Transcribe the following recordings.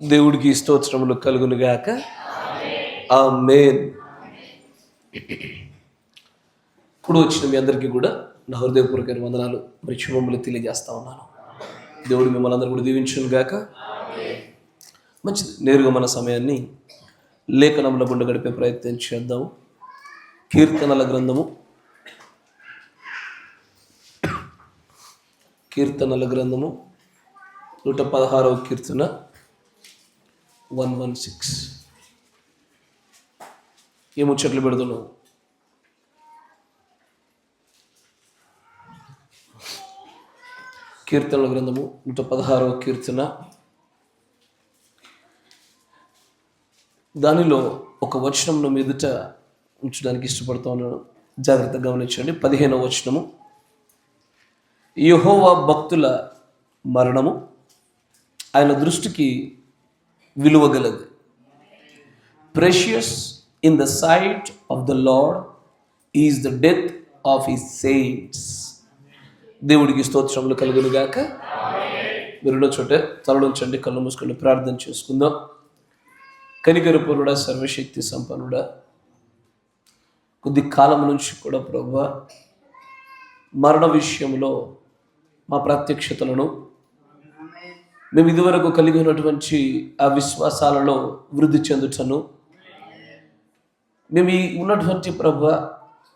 దేవుడికి స్తోత్రములు కలుగును గాక. ఆమేన్. ఇప్పుడు వచ్చిన మీ అందరికీ కూడా నా హృదయపూర్వక వందనాలు మరి శుభములు తెలియజేస్తా ఉన్నాను. దేవుడు మిమ్మల్ని అందరూ కూడా దీవించును గాక. మంచిది, నేరుగా మన సమయాన్ని లేఖనంలో గుండా గడిపే ప్రయత్నం చేద్దాము. కీర్తనల గ్రంథము 116వ కీర్తన 116. ఏ ముచ్చట్లు పెడుతున్నావు? కీర్తనల గ్రంథము 116వ కీర్తన, దానిలో ఒక వచనం మీదట ఉంచడానికి ఇష్టపడుతూ ఉన్నాను. జాగ్రత్తగా గమనించండి. 15వ వచనము, యెహోవా భక్తుల మరణము ఆయన దృష్టికి విలువగలది. Precious in the sight of the Lord is the death of his saints. దేవుడికి స్తోత్రములు కలుగును గాక. మీరున్న చోటే తలలుంచండి, కళ్ళు మూసుకొని ప్రార్థన చేసుకుందాం. కనికరపూర్ణుడా, సర్వశక్తి సంపన్నుడా, కొద్ది కాలం నుంచి కూడా ప్రభువా మరణ విషయంలో మా ప్రత్యక్షతలను మేము ఇదివరకు కలిగి ఉన్నటువంటి ఆ విశ్వాసాలలో వృద్ధి చెందుటను, మేము ఉన్నటువంటి ప్రభువా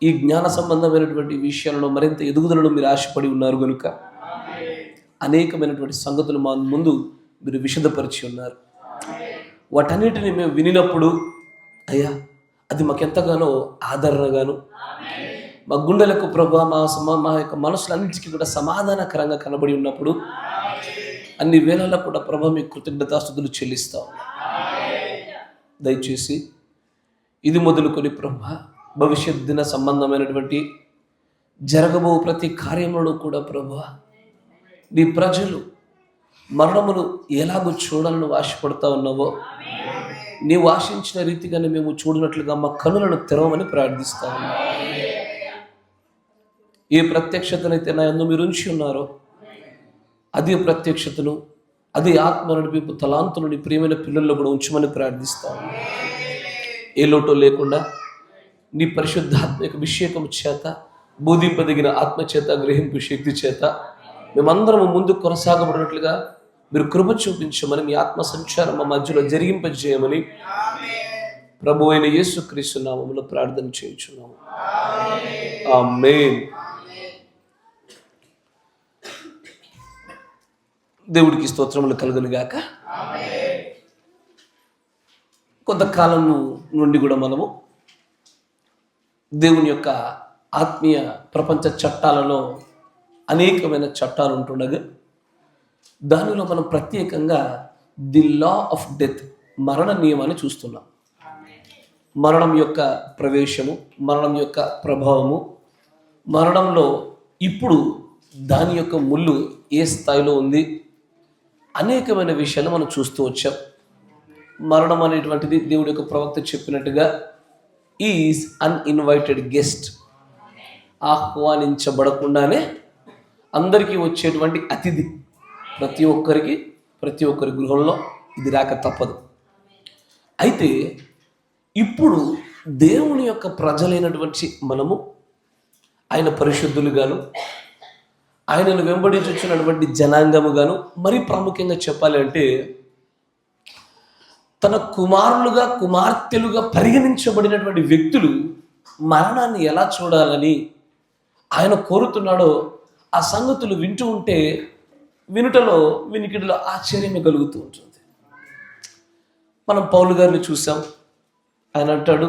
ఈ జ్ఞాన సంబంధమైనటువంటి విషయాలలో మరింత ఎదుగుదలను మీరు ఆశపడి ఉన్నారు కనుక అనేకమైనటువంటి సంగతులు మా ముందు మీరు విశదపరిచి ఉన్నారు. వాటన్నిటిని మేము వినినప్పుడు అయ్యా అది మాకెంతగానో ఆదరణగాను, మా గుండెలకు ప్రభువా మా యొక్క మనసులన్నింటికీ కూడా సమాధానకరంగా కనబడి ఉన్నప్పుడు అన్ని వేళల్లో కూడా ప్రభువా మీ కృతజ్ఞతాస్తుతులు చెల్లిస్తాం. దయచేసి ఇది మొదలుకొని ప్రభువా భవిష్యత్ దిన సంబంధమైనటువంటి జరగబో ప్రతి కార్యములను కూడా ప్రభువా నీ ప్రజలు మరణమును ఎలాగో చూడాలని ఆశపడతా ఉన్నావో నీవు ఆశించిన రీతిగానే మేము చూడనట్లుగా మా కనులను తెరవమని ప్రార్థిస్తా ఉన్నాం. ఏ ప్రత్యక్షతనైతే నా యందు మీరు ఉంచి ఉన్నారో అదే ప్రత్యక్షతను, అదే ఆత్మ నడిపింపు తలాంతులు నీ ప్రియమైన పిల్లల్లో కూడా ఉంచమని ప్రార్థిస్తా ఉన్నాం. ఏ లోటో లేకుండా నీ పరిశుద్ధాత్మిక అభిషేకం చేత, బోధింపదగిన ఆత్మ చేత, గ్రహింపు శక్తి చేత మేమందరము ముందు కొనసాగబడినట్లుగా మీరు కృప చూపించమని, మీ ఆత్మ సంచారం మా మధ్యలో జరిగింపజేయమని ప్రభు అయిన యేసుక్రీస్తు నామములో ప్రార్థన చేయుచున్నాము. ఆమేన్. దేవుడికి స్తోత్రములు కలుగును గాక. కొంతకాలం నుండి కూడా మనము దేవుని యొక్క ఆత్మీయ ప్రపంచ చట్టాలలో అనేకమైన చట్టాలు ఉంటుండగా దానిలో మనం ప్రత్యేకంగా ది లా ఆఫ్ డెత్, మరణ నియమాన్ని చూస్తున్నాం. మరణం యొక్క ప్రవేశము, మరణం యొక్క ప్రభావము, మరణంలో ఇప్పుడు దాని యొక్క ముళ్ళు ఏ స్థాయిలో ఉంది, అనేకమైన విషయాలు మనం చూస్తూ వచ్చాం. మరణం అనేటువంటిది దేవుడి యొక్క ప్రవక్త చెప్పినట్టుగా ఈజ్ అన్ఇన్వైటెడ్ గెస్ట్, ఆహ్వానించబడకుండానే అందరికీ వచ్చేటువంటి అతిథి. ప్రతి ఒక్కరి గృహంలో ఇది రాక తప్పదు. అయితే ఇప్పుడు దేవుని యొక్క ప్రజలైనటువంటి మనము, ఆయన పరిశుద్ధులుగాను, ఆయనను వెంబడించుచున్నటువంటి జనాంగముగాను, మరీ ప్రాముఖ్యంగా చెప్పాలి అంటే తన కుమారులుగా కుమార్తెలుగా పరిగణించబడినటువంటి వ్యక్తులు మరణాన్ని ఎలా చూడాలని ఆయన కోరుతున్నాడో ఆ సంగతులు వింటూ ఉంటే వినికిడిలో ఆశ్చర్యమే కలుగుతూ ఉంటుంది. మనం పౌలు గారిని చూసాం. ఆయన అంటాడు,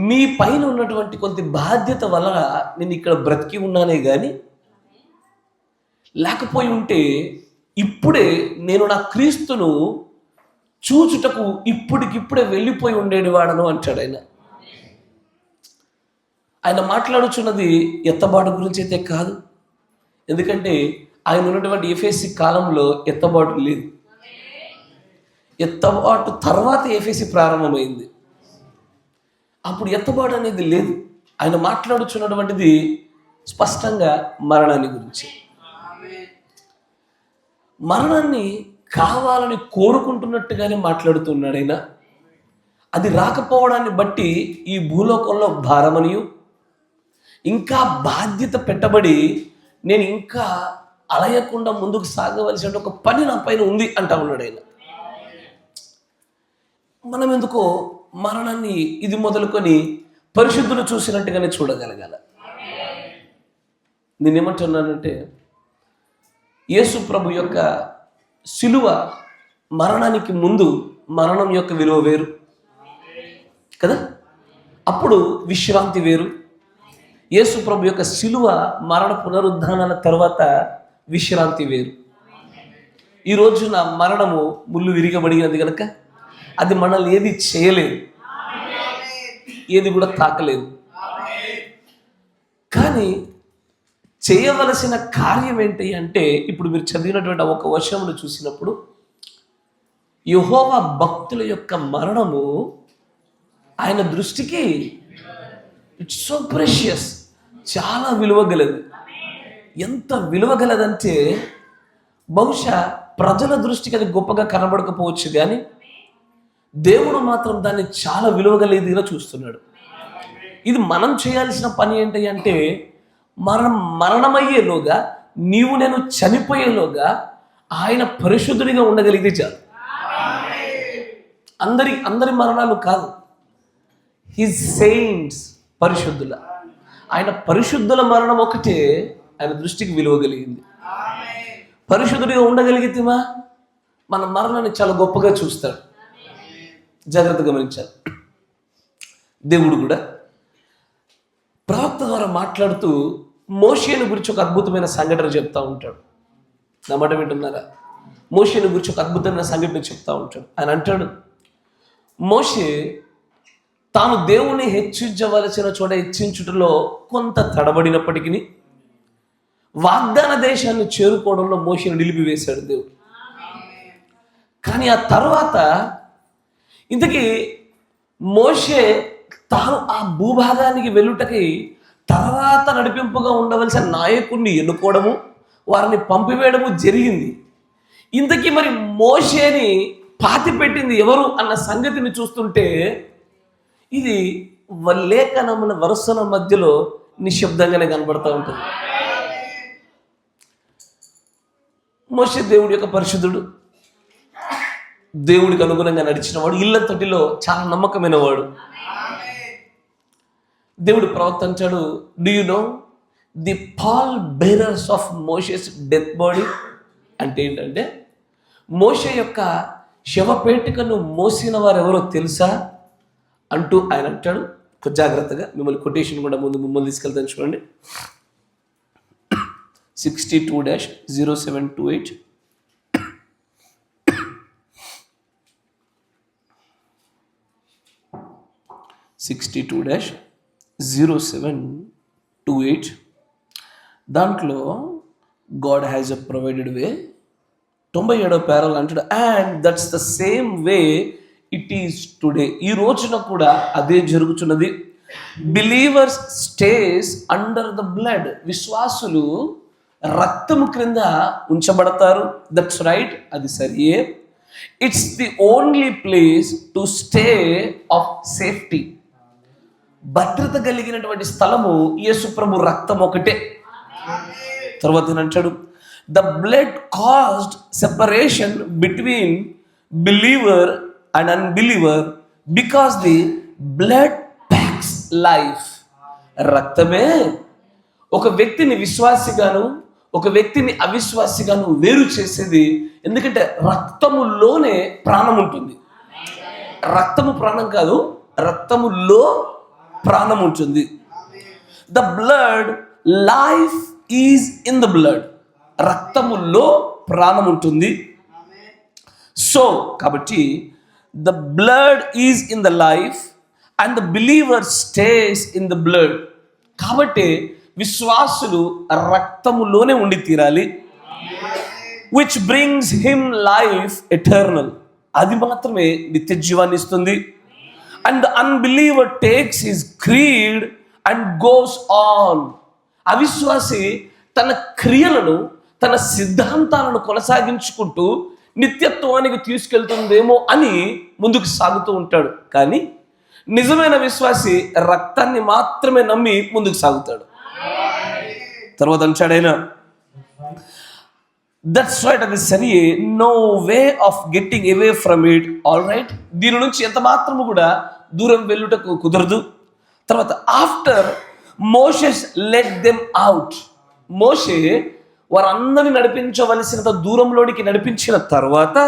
మీ పైన ఉన్నటువంటి కొంత బాధ్యత వల్ల నేను ఇక్కడ బ్రతికి ఉన్నానే కానీ లేకపోయి ఉంటే ఇప్పుడే నేను నా క్రీస్తును చూచుటకు ఇప్పటికిప్పుడే వెళ్ళిపోయి ఉండేది వాడను అంటాడు. ఆయన మాట్లాడుచున్నది ఎత్తబాటు గురించి అయితే కాదు. ఎందుకంటే ఆయన ఉన్నటువంటి ఎఫెసీ కాలంలో ఎత్తబాటు లేదు. ఎత్తబాటు తర్వాత ఎఫెసీ ప్రారంభమైంది. అప్పుడు ఎత్తబాటు అనేది లేదు. ఆయన మాట్లాడుచున్నటువంటిది స్పష్టంగా మరణాన్ని గురించి. మరణాన్ని కావాలని కోరుకుంటున్నట్టుగానే మాట్లాడుతున్నాడు ఆయన. అది రాకపోవడాన్ని బట్టి ఈ భూలోకంలో భారమనియు, ఇంకా బాధ్యత పెట్టబడి నేను ఇంకా అలయకుండా ముందుకు సాగవలసిన ఒక పని నా పైన ఉంది అంటా ఉన్నాడు ఆయన. మనం ఎందుకో మరణాన్ని ఇది మొదలుకొని పరిశుద్ధులు చూసినట్టుగానే చూడగలగాల. నేనేమంటున్నానంటే, యేసు ప్రభు యొక్క శిలువ మరణానికి ముందు మరణం యొక్క విలువ వేరు కదా, అప్పుడు విశ్రాంతి వేరు. యేసు ప్రభు యొక్క శిలువ మరణ పునరుద్ధానాల తర్వాత విశ్రాంతి వేరు. ఈ రోజున మరణము ముళ్ళు విరిగబడినది కనుక అది మనల్ని ఏది చేయలేదు, ఏది కూడా తాకలేదు. కానీ చేయవలసిన కార్యం ఏంటి అంటే, ఇప్పుడు మీరు చదివినటువంటి ఒక వచనమును చూసినప్పుడు, యెహోవా భక్తుల యొక్క మరణము ఆయన దృష్టికి ఇట్స్ సో ప్రెషియస్, చాలా విలువగలది. ఎంత విలువగలదంటే బహుశా ప్రజల దృష్టికి అది గొప్పగా కనబడకపోవచ్చు, కానీ దేవుడు మాత్రం దాన్ని చాలా విలువగలేదిగా చూస్తున్నాడు. ఇది మనం చేయాల్సిన పని ఏంటి అంటే, మరణమయ్యేలోగా, నీవు నేను చనిపోయేలోగా ఆయన పరిశుద్ధుడిగా ఉండగలిగితే చాలు. అందరి మరణాలు కాదు, హిజ్ సెయింట్స్, పరిశుద్ధుల, ఆయన పరిశుద్ధుల మరణం ఒకటే ఆయన దృష్టికి విలువ కలిగింది. పరిశుద్ధుడిగా ఉండగలిగితేమా మన మరణాన్ని చాలా గొప్పగా చూస్తాడు. జాగ్రత్త గమనించాలి. దేవుడు కూడా ప్రవక్త ద్వారా మాట్లాడుతూ మోషేను గురించి ఒక అద్భుతమైన సంఘటన చెప్తా ఉంటాడు. నా మాట వింటున్నారా? మోషేను గురించి ఒక అద్భుతమైన సంఘటన చెప్తా ఉంటాడు. ఆయన అంటాడు, మోషే తాను దేవుని హెచ్చించవలసిన చోట హెచ్చించుటలో కొంత తడబడినప్పటికీ వాగ్దాన దేశాన్ని చేరుకోవడంలో మోషేను నిలిపివేశాడు దేవుడు. కానీ ఆ తర్వాత ఇంతకీ మోషే తాను ఆ భూభాగానికి వెళ్ళుటకి తర్వాత నడిపింపుగా ఉండవలసిన నాయకుడిని ఎన్నుకోవడము, వారిని పంపివేయడము జరిగింది. ఇంతకీ మరి మోషేని పాతిపెట్టింది ఎవరు అన్న సంగతిని చూస్తుంటే ఇది లేఖనముల వరుసల మధ్యలో నిశ్శబ్దంగానే కనబడతా ఉంటుంది. మోషే దేవుడి యొక్క పరిశుద్ధుడు, దేవుడికి అనుగుణంగా నడిచిన వాడు, ఇళ్ళ తొట్టిలో చాలా నమ్మకమైన వాడు. దేవుడు ప్రవక్త అంటాడు, do you know the pall bearers of Moses death body అంటే ఏంటంటే, మోషే యొక్క శవపేటికను మోసిన వారు ఎవరో తెలుసా అంటూ ఆయన అంటాడు. జాగ్రత్తగా మిమ్మల్ని కొటేషన్ కూడా మిమ్మల్ని తీసుకెళ్తాను చూడండి. 62-0728 62-0728 దాంట్లో God has a provided way. 97వ పేరాలో అంటాడు, and that's the same way it is today. ఈ రోజున కూడా అదే జరుగుతున్నది. Believers stays under the blood. విశ్వాసులు రక్తము క్రింద ఉంచబడతారు. దట్స్ రైట్, అది సరియే. It's the only place to stay of safety. భద్రత కలిగినటువంటి స్థలము యేసు ప్రభు రక్తం ఒకటే. తర్వాత అంటాడు, the blood caused separation between believer and unbeliever because the blood packs life. రక్తమే ఒక వ్యక్తిని విశ్వాసిగాను ఒక వ్యక్తిని అవిశ్వాసిగాను వేరు చేసేది. ఎందుకంటే రక్తములోనే ప్రాణం ఉంటుంది. రక్తము ప్రాణం కాదు, రక్తములో ప్రాణం ఉంటుంది. The blood, life is in the blood. రక్తములో ప్రాణం ఉంటుంది. సో కాబట్టి the blood is in the life and the believer stays in the blood. కాబట్టి విశ్వాసులు రక్తములోనే ఉండి తీరాలి. Which brings him life eternal. అది మాత్రమే నిత్య జీవాన్ని ఇస్తుంది. And the unbeliever takes his creed and goes on. అవిశ్వాసి తన క్రియలను, తన సిద్ధాంతాలను కొనసాగించుకుంటూ నిత్యత్వానికి తీసుకెళ్తుందేమో అని ముందుకు సాగుతూ ఉంటాడు. కానీ నిజమైన విశ్వాసి రక్తాన్ని మాత్రమే నమ్మి ముందుకు సాగుతాడు. తర్వాత అంటాడైనా, దట్స్ రైట్, అది సరి, no way of getting away from it, all right, దీని నుంచి ఎంత మాత్రము కూడా దూరం వెళ్ళుటకు కుదరదు. తర్వాత after Moses let them out, మోషే వారందరినీ నడిపించవలసినంత దూరంలోనికి నడిపించిన తర్వాత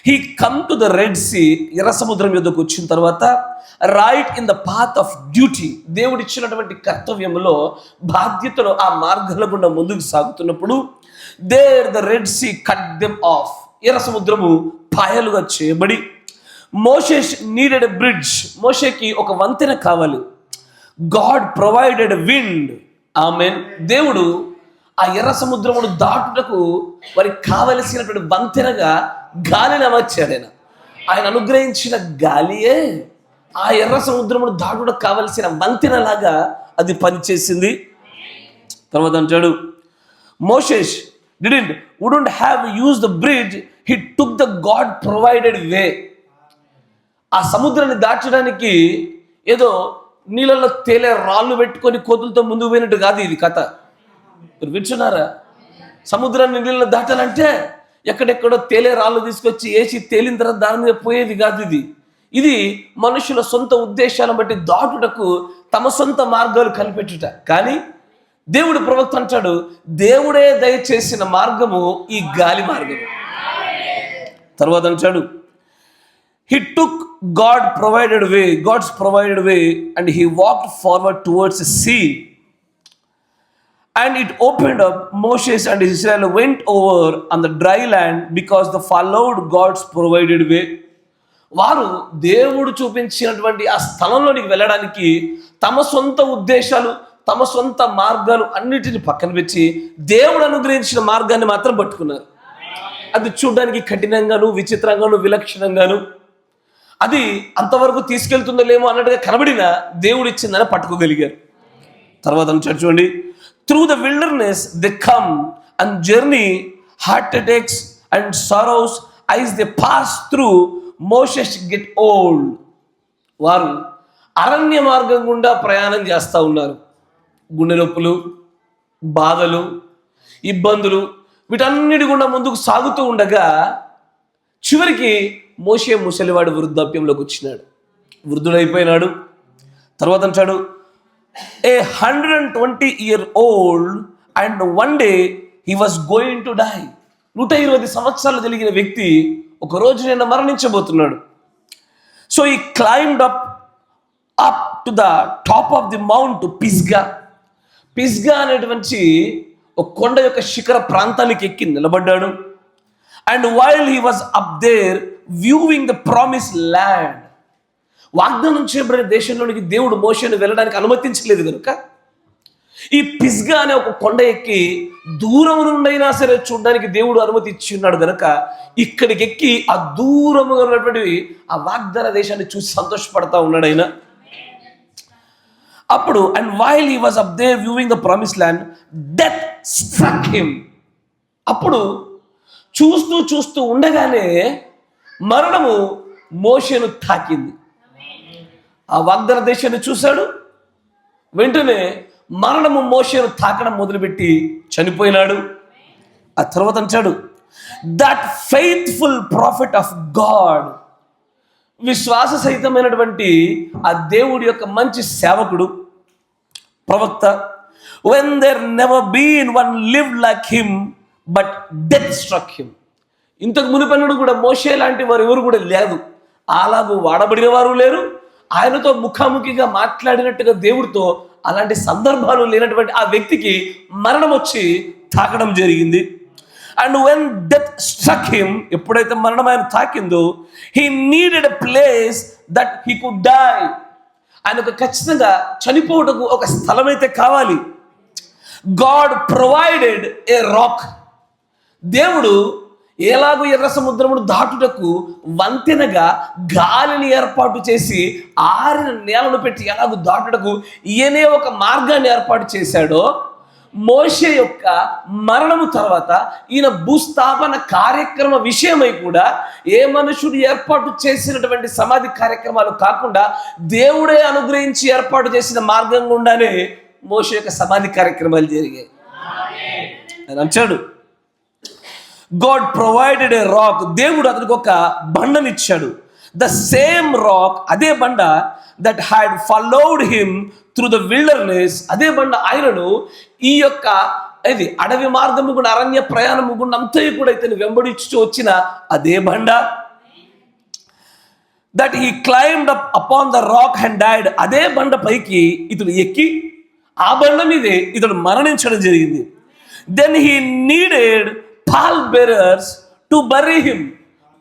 he come to the Red Sea, ఎర్ర సముద్రం యొద్దకు వచ్చిన తర్వాత right in the path of duty, దేవుడు ఇచ్చినటువంటి కర్తవ్యంలో బాధ్యతలో ఆ మార్గాల గుండా ముందుకు సాగుతున్నప్పుడు there the Red Sea cut them off, ఎర్ర సముద్రము పాయలుగా చేయబడి మోషేస్ నీడెడ్ ఎ బ్రిడ్జ్, మోషేకి ఒక వంతెన కావాలి. గాడ్ ప్రొవైడెడ్ విండ్, ఆమేన్, దేవుడు ఆ ఎర్ర సముద్రమును దాటుటకు వారికి కావలసినటువంటి వంతెనగా గాలిని అమర్చాడు. ఆయన అనుగ్రహించిన గాలియే ఆ ఎర్ర సముద్రమును దాటుటకు కావలసిన వంతెనలాగా అది పనిచేసింది. తర్వాత అంటాడు, మోషేస్ wouldn't have used the bridge, he took the God provided way. ఆ సముద్రాన్ని దాటడానికి ఏదో నీళ్ళలో తేలే రాళ్ళు పెట్టుకొని కోతులతో ముందుకు పోయినట్టు కాదు ఇది కథ. మీరు వింటున్నారా? సముద్రాన్ని నీళ్ళలో దాటాలంటే ఎక్కడెక్కడో తేలే రాళ్ళు తీసుకొచ్చి వేసి తేలిన తర్వాత దాని మీద పోయేది కాదు. ఇది మనుషుల సొంత ఉద్దేశాలను బట్టి దాటుటకు తమ సొంత మార్గాలు కనిపెట్టుట. కానీ దేవుడు ప్రవక్త అంటాడు, దేవుడే దయచేసిన మార్గము ఈ గాలి మార్గము. తర్వాత అంటాడు, he took God's provided way and he walked forward towards the sea and it opened up. Moses and Israel went over on the dry land because they followed God's provided way. వారు దేవుడు చూపించినటువంటి ఆ స్థలంలోనికి వెళ్ళడానికి తమ సొంత ఉద్దేశాలు, తమ సొంత మార్గాలు అన్నిటిని పక్కన పెట్టి దేవుడు అనుగ్రహించిన మార్గాన్ని మాత్రం పట్టుకున్నారు. అది చూడడానికి కఠినంగాను, విచిత్రంగాను, విలక్షణంగాను, అది అంతవరకు తీసుకెళ్తుందో లేమో అన్నట్టుగా కనబడిన దేవుడు ఇచ్చిందని పట్టుకోగలిగారు. తర్వాత చూడండి, through the wilderness they come and journey, heart attacks and sorrows as they pass through, Moses get old. వారు అరణ్య మార్గం గుండా ప్రయాణం చేస్తూ ఉన్నారు. గుండె నొప్పులు, బాధలు, ఇబ్బందులు, వీటన్నిటి గుండా ముందుకు సాగుతూ ఉండగా చివరికి మోషే ముసలివాడు వృద్ధాప్యంలోకి వచ్చినాడు, వృద్ధుడైపోయినాడు. తర్వాత అంటాడు, a 120 year old and one day he was going to die. 120 సంవత్సరాలు కలిగిన వ్యక్తి ఒకరోజు నిన్న మరణించబోతున్నాడు. So he climbed up to the top of the mount Pisgah. Pisgah అనేటువంటి ఒక కొండ యొక్క శిఖర ప్రాంతానికి ఎక్కి నిలబడ్డాడు. And while he was up there viewing the promise land, వాగ్దానం చేయబడిన దేశంలోనికి దేవుడు మోషేను వెళ్ళడానికి అనుమతించలేదు కనుక ఈ పిస్గా అనే ఒక కొండ ఎక్కి దూరం నుండైనా సరే చూడడానికి దేవుడు అనుమతి ఇచ్చి ఉన్నాడు కనుక ఇక్కడికి ఎక్కి ఆ దూరముగా ఉన్నటువంటి ఆ వాగ్దాన దేశాన్ని చూసి సంతోషపడతా ఉన్నాడు ఆయన. అప్పుడు and while he was up there viewing the promise land death struck him. అప్పుడు చూస్తూ చూస్తూ ఉండగానే మరణము మోషేను తాకింది. ఆ వాగ్దాన దేశాన్ని చూశాడు, వెంటనే మరణము మోషేను తాకడం మొదలుపెట్టి చనిపోయినాడు. ఆ తర్వాత అంటాడు, that faithful prophet of God, విశ్వాస సహితమైనటువంటి ఆ దేవుడి యొక్క మంచి సేవకుడు, ప్రవక్త, when there never been one live like him but death struck him. ఇంతకు మునిపన్నుడు కూడా మోషే లాంటి వారు ఎవరు కూడా లేదు, అలాగూ వాడబడిన వారు లేరు, ఆయనతో ముఖాముఖిగా మాట్లాడినట్టుగా దేవుడితో అలాంటి సందర్భాలు లేనటువంటి ఆ వ్యక్తికి మరణం వచ్చి తాకడం జరిగింది. And when death struck him, ఎప్పుడైతే మరణం ఆయన తాకిందో, he needed a place that he could die. ఆయనకు ఖచ్చితంగా చనిపోవటకు ఒక స్థలం అయితే కావాలి. God provided a rock. దేవుడు ఎలాగో ఎర్ర సముద్రమును దాటుటకు వంతెనగా గాలిని ఏర్పాటు చేసి ఆరిన నేలను పెట్టి ఎలాగో దాటుటకు ఈయనే ఒక మార్గాన్ని ఏర్పాటు చేశాడో, మోషే యొక్క మరణము తర్వాత ఈయన భూస్థాపన కార్యక్రమ విషయమై కూడా ఏ మనుషుడు ఏర్పాటు చేసినటువంటి సమాధి కార్యక్రమాలు కాకుండా దేవుడే అనుగ్రహించి ఏర్పాటు చేసిన మార్గం గుండానే మోషే యొక్క సమాధి కార్యక్రమాలు జరిగాయి. ఆయన అంటాడు, గాడ్ ప్రొవైడెడ్ ఏ రాక్, దేవుడు అతనికి ఒక బండనిచ్చాడు. ద సేమ్ రాక్, అదే బండ that had followed him through the wilderness, అదే బండ ఆయనను ఈ యొక్క ఇది అడవి మార్గము కూడా అరణ్య ప్రయాణము కూడా అంతా కూడా ఇతను వెంబడించు వచ్చిన అదే బండ. That he climbed up upon the rock and died, అదే బండ పైకి ఇతడు ఎక్కి ఆ బండ మీదే ఇతడు మరణించడం జరిగింది. Then he needed pall bearers to bury him.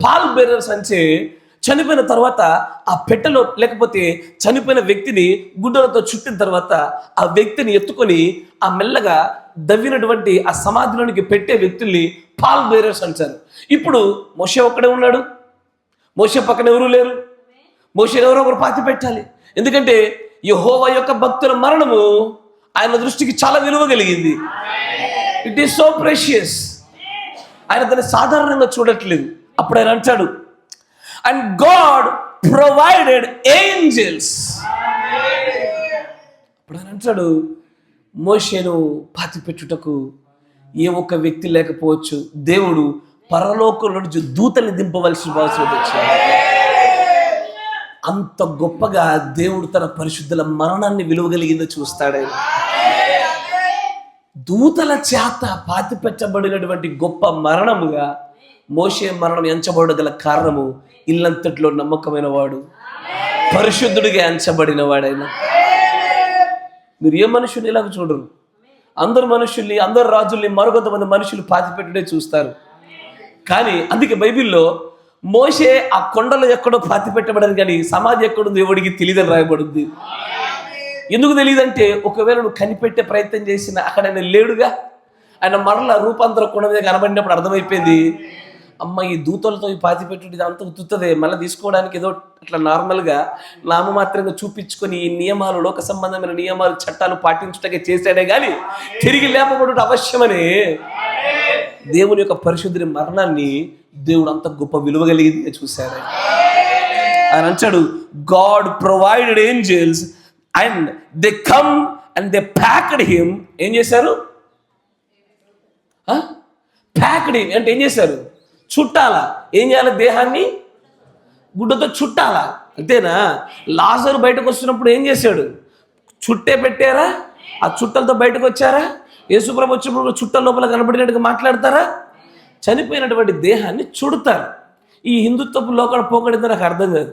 Pall bearers అంటే చనిపోయిన తర్వాత ఆ పెట్టెలో లేకపోతే చనిపోయిన వ్యక్తిని గుడ్డలతో చుట్టిన తర్వాత ఆ వ్యక్తిని ఎత్తుకొని ఆ మెల్లగా దవ్వినటువంటి ఆ సమాధిలోనికి పెట్టే వ్యక్తుల్ని పాల్ బేరర్స్ అంటారు. ఇప్పుడు మోషే ఒక్కడే ఉన్నాడు, మోషే పక్కన ఎవరూ లేరు, మోషేని ఎవరో ఒకరు పాతి పెట్టాలి. ఎందుకంటే యెహోవా యొక్క భక్తుల మరణము ఆయన దృష్టికి చాలా విలువ కలిగింది. It is so precious. ఆయన దాన్ని సాధారణంగా చూడట్లేదు. అప్పుడు ఆయన అంటాడు, అండ్ గాడ్ ప్రొవైడెడ్ ఏంజెల్స్. అప్పుడు ఆయన అంటాడు, మోషేను పాతి పెట్టుటకు ఏ ఒక్క వ్యక్తి లేకపోవచ్చు, దేవుడు పరలోకంలో నుంచి దూతల్ని దింపవలసిన అవసరం వచ్చింది. అంత గొప్పగా దేవుడు తన పరిశుద్ధుల మరణాన్ని విలువగలిగిందో చూస్తాడు. దూతల చేత పాతి పెట్టబడినటువంటి గొప్ప మరణముగా మోషే మరణం ఎంచబడగల కారణము ఇల్లంతట్లో నమ్మకమైన వాడు, పరిశుద్ధుడిగా ఎంచబడిన వాడైనా. మీరు ఏ మనుషుల్ని ఇలాగ చూడరు. అందరు మనుషుల్ని, అందరు రాజుల్ని మరికొంతమంది మనుషులు పాతిపెట్టుడే చూస్తారు. కానీ అందుకే బైబిల్లో మోషే ఆ కొండలో ఎక్కడో పాతి పెట్టబడని, కానీ సమాధి ఎక్కడుందో ఎవడికి తెలియదని రాయబడింది. ఎందుకు తెలియదంటే, ఒకవేళ నువ్వు కనిపెట్టే ప్రయత్నం చేసిన అక్కడ ఆయన లేడుగా. ఆయన మరల రూపాంతర కొండ మీద కనబడినప్పుడు అర్థమైపోయింది, అమ్మ ఈ దూతలతో ఈ పాతి పెట్టుడు ఇదంతా ఉత్తుతుంది, మళ్ళీ తీసుకోవడానికి ఏదో అట్లా నార్మల్గా నామమాత్రంగా చూపించుకొని ఈ నియమాలు, లోక సంబంధమైన నియమాలు, చట్టాలు పాటించుటకే చేశాడే కానీ తిరిగి లేపబడుట అవశ్యమని దేవుని యొక్క పరిశుద్ధుని మరణాన్ని దేవుడు అంత గొప్ప విలువ కలిగింది చూశాడు. ఆయన అంటాడు, God provided angels and they come and they packed him. ఏం చేశారు? ప్యాక్డ్ హిమ్ అంటే ఏం చేశారు? చుట్టాలా. ఏం చేయాలి? దేహాన్ని గుడ్డతో చుట్టాలా. అంతేనా? లాజరు బయటకు వస్తున్నప్పుడు ఏం చేశాడు? చుట్టే పెట్టారా? ఆ చుట్టలతో బయటకు వచ్చారా? యేసుప్రభు వచ్చినప్పుడు చుట్టల లోపల కనబడినట్టుగా మాట్లాడతారా? చనిపోయినటువంటి దేహాన్ని చుడతారు. ఈ హిందుత్వపు లోకడ పోకడిందో నాకు అర్థం కాదు.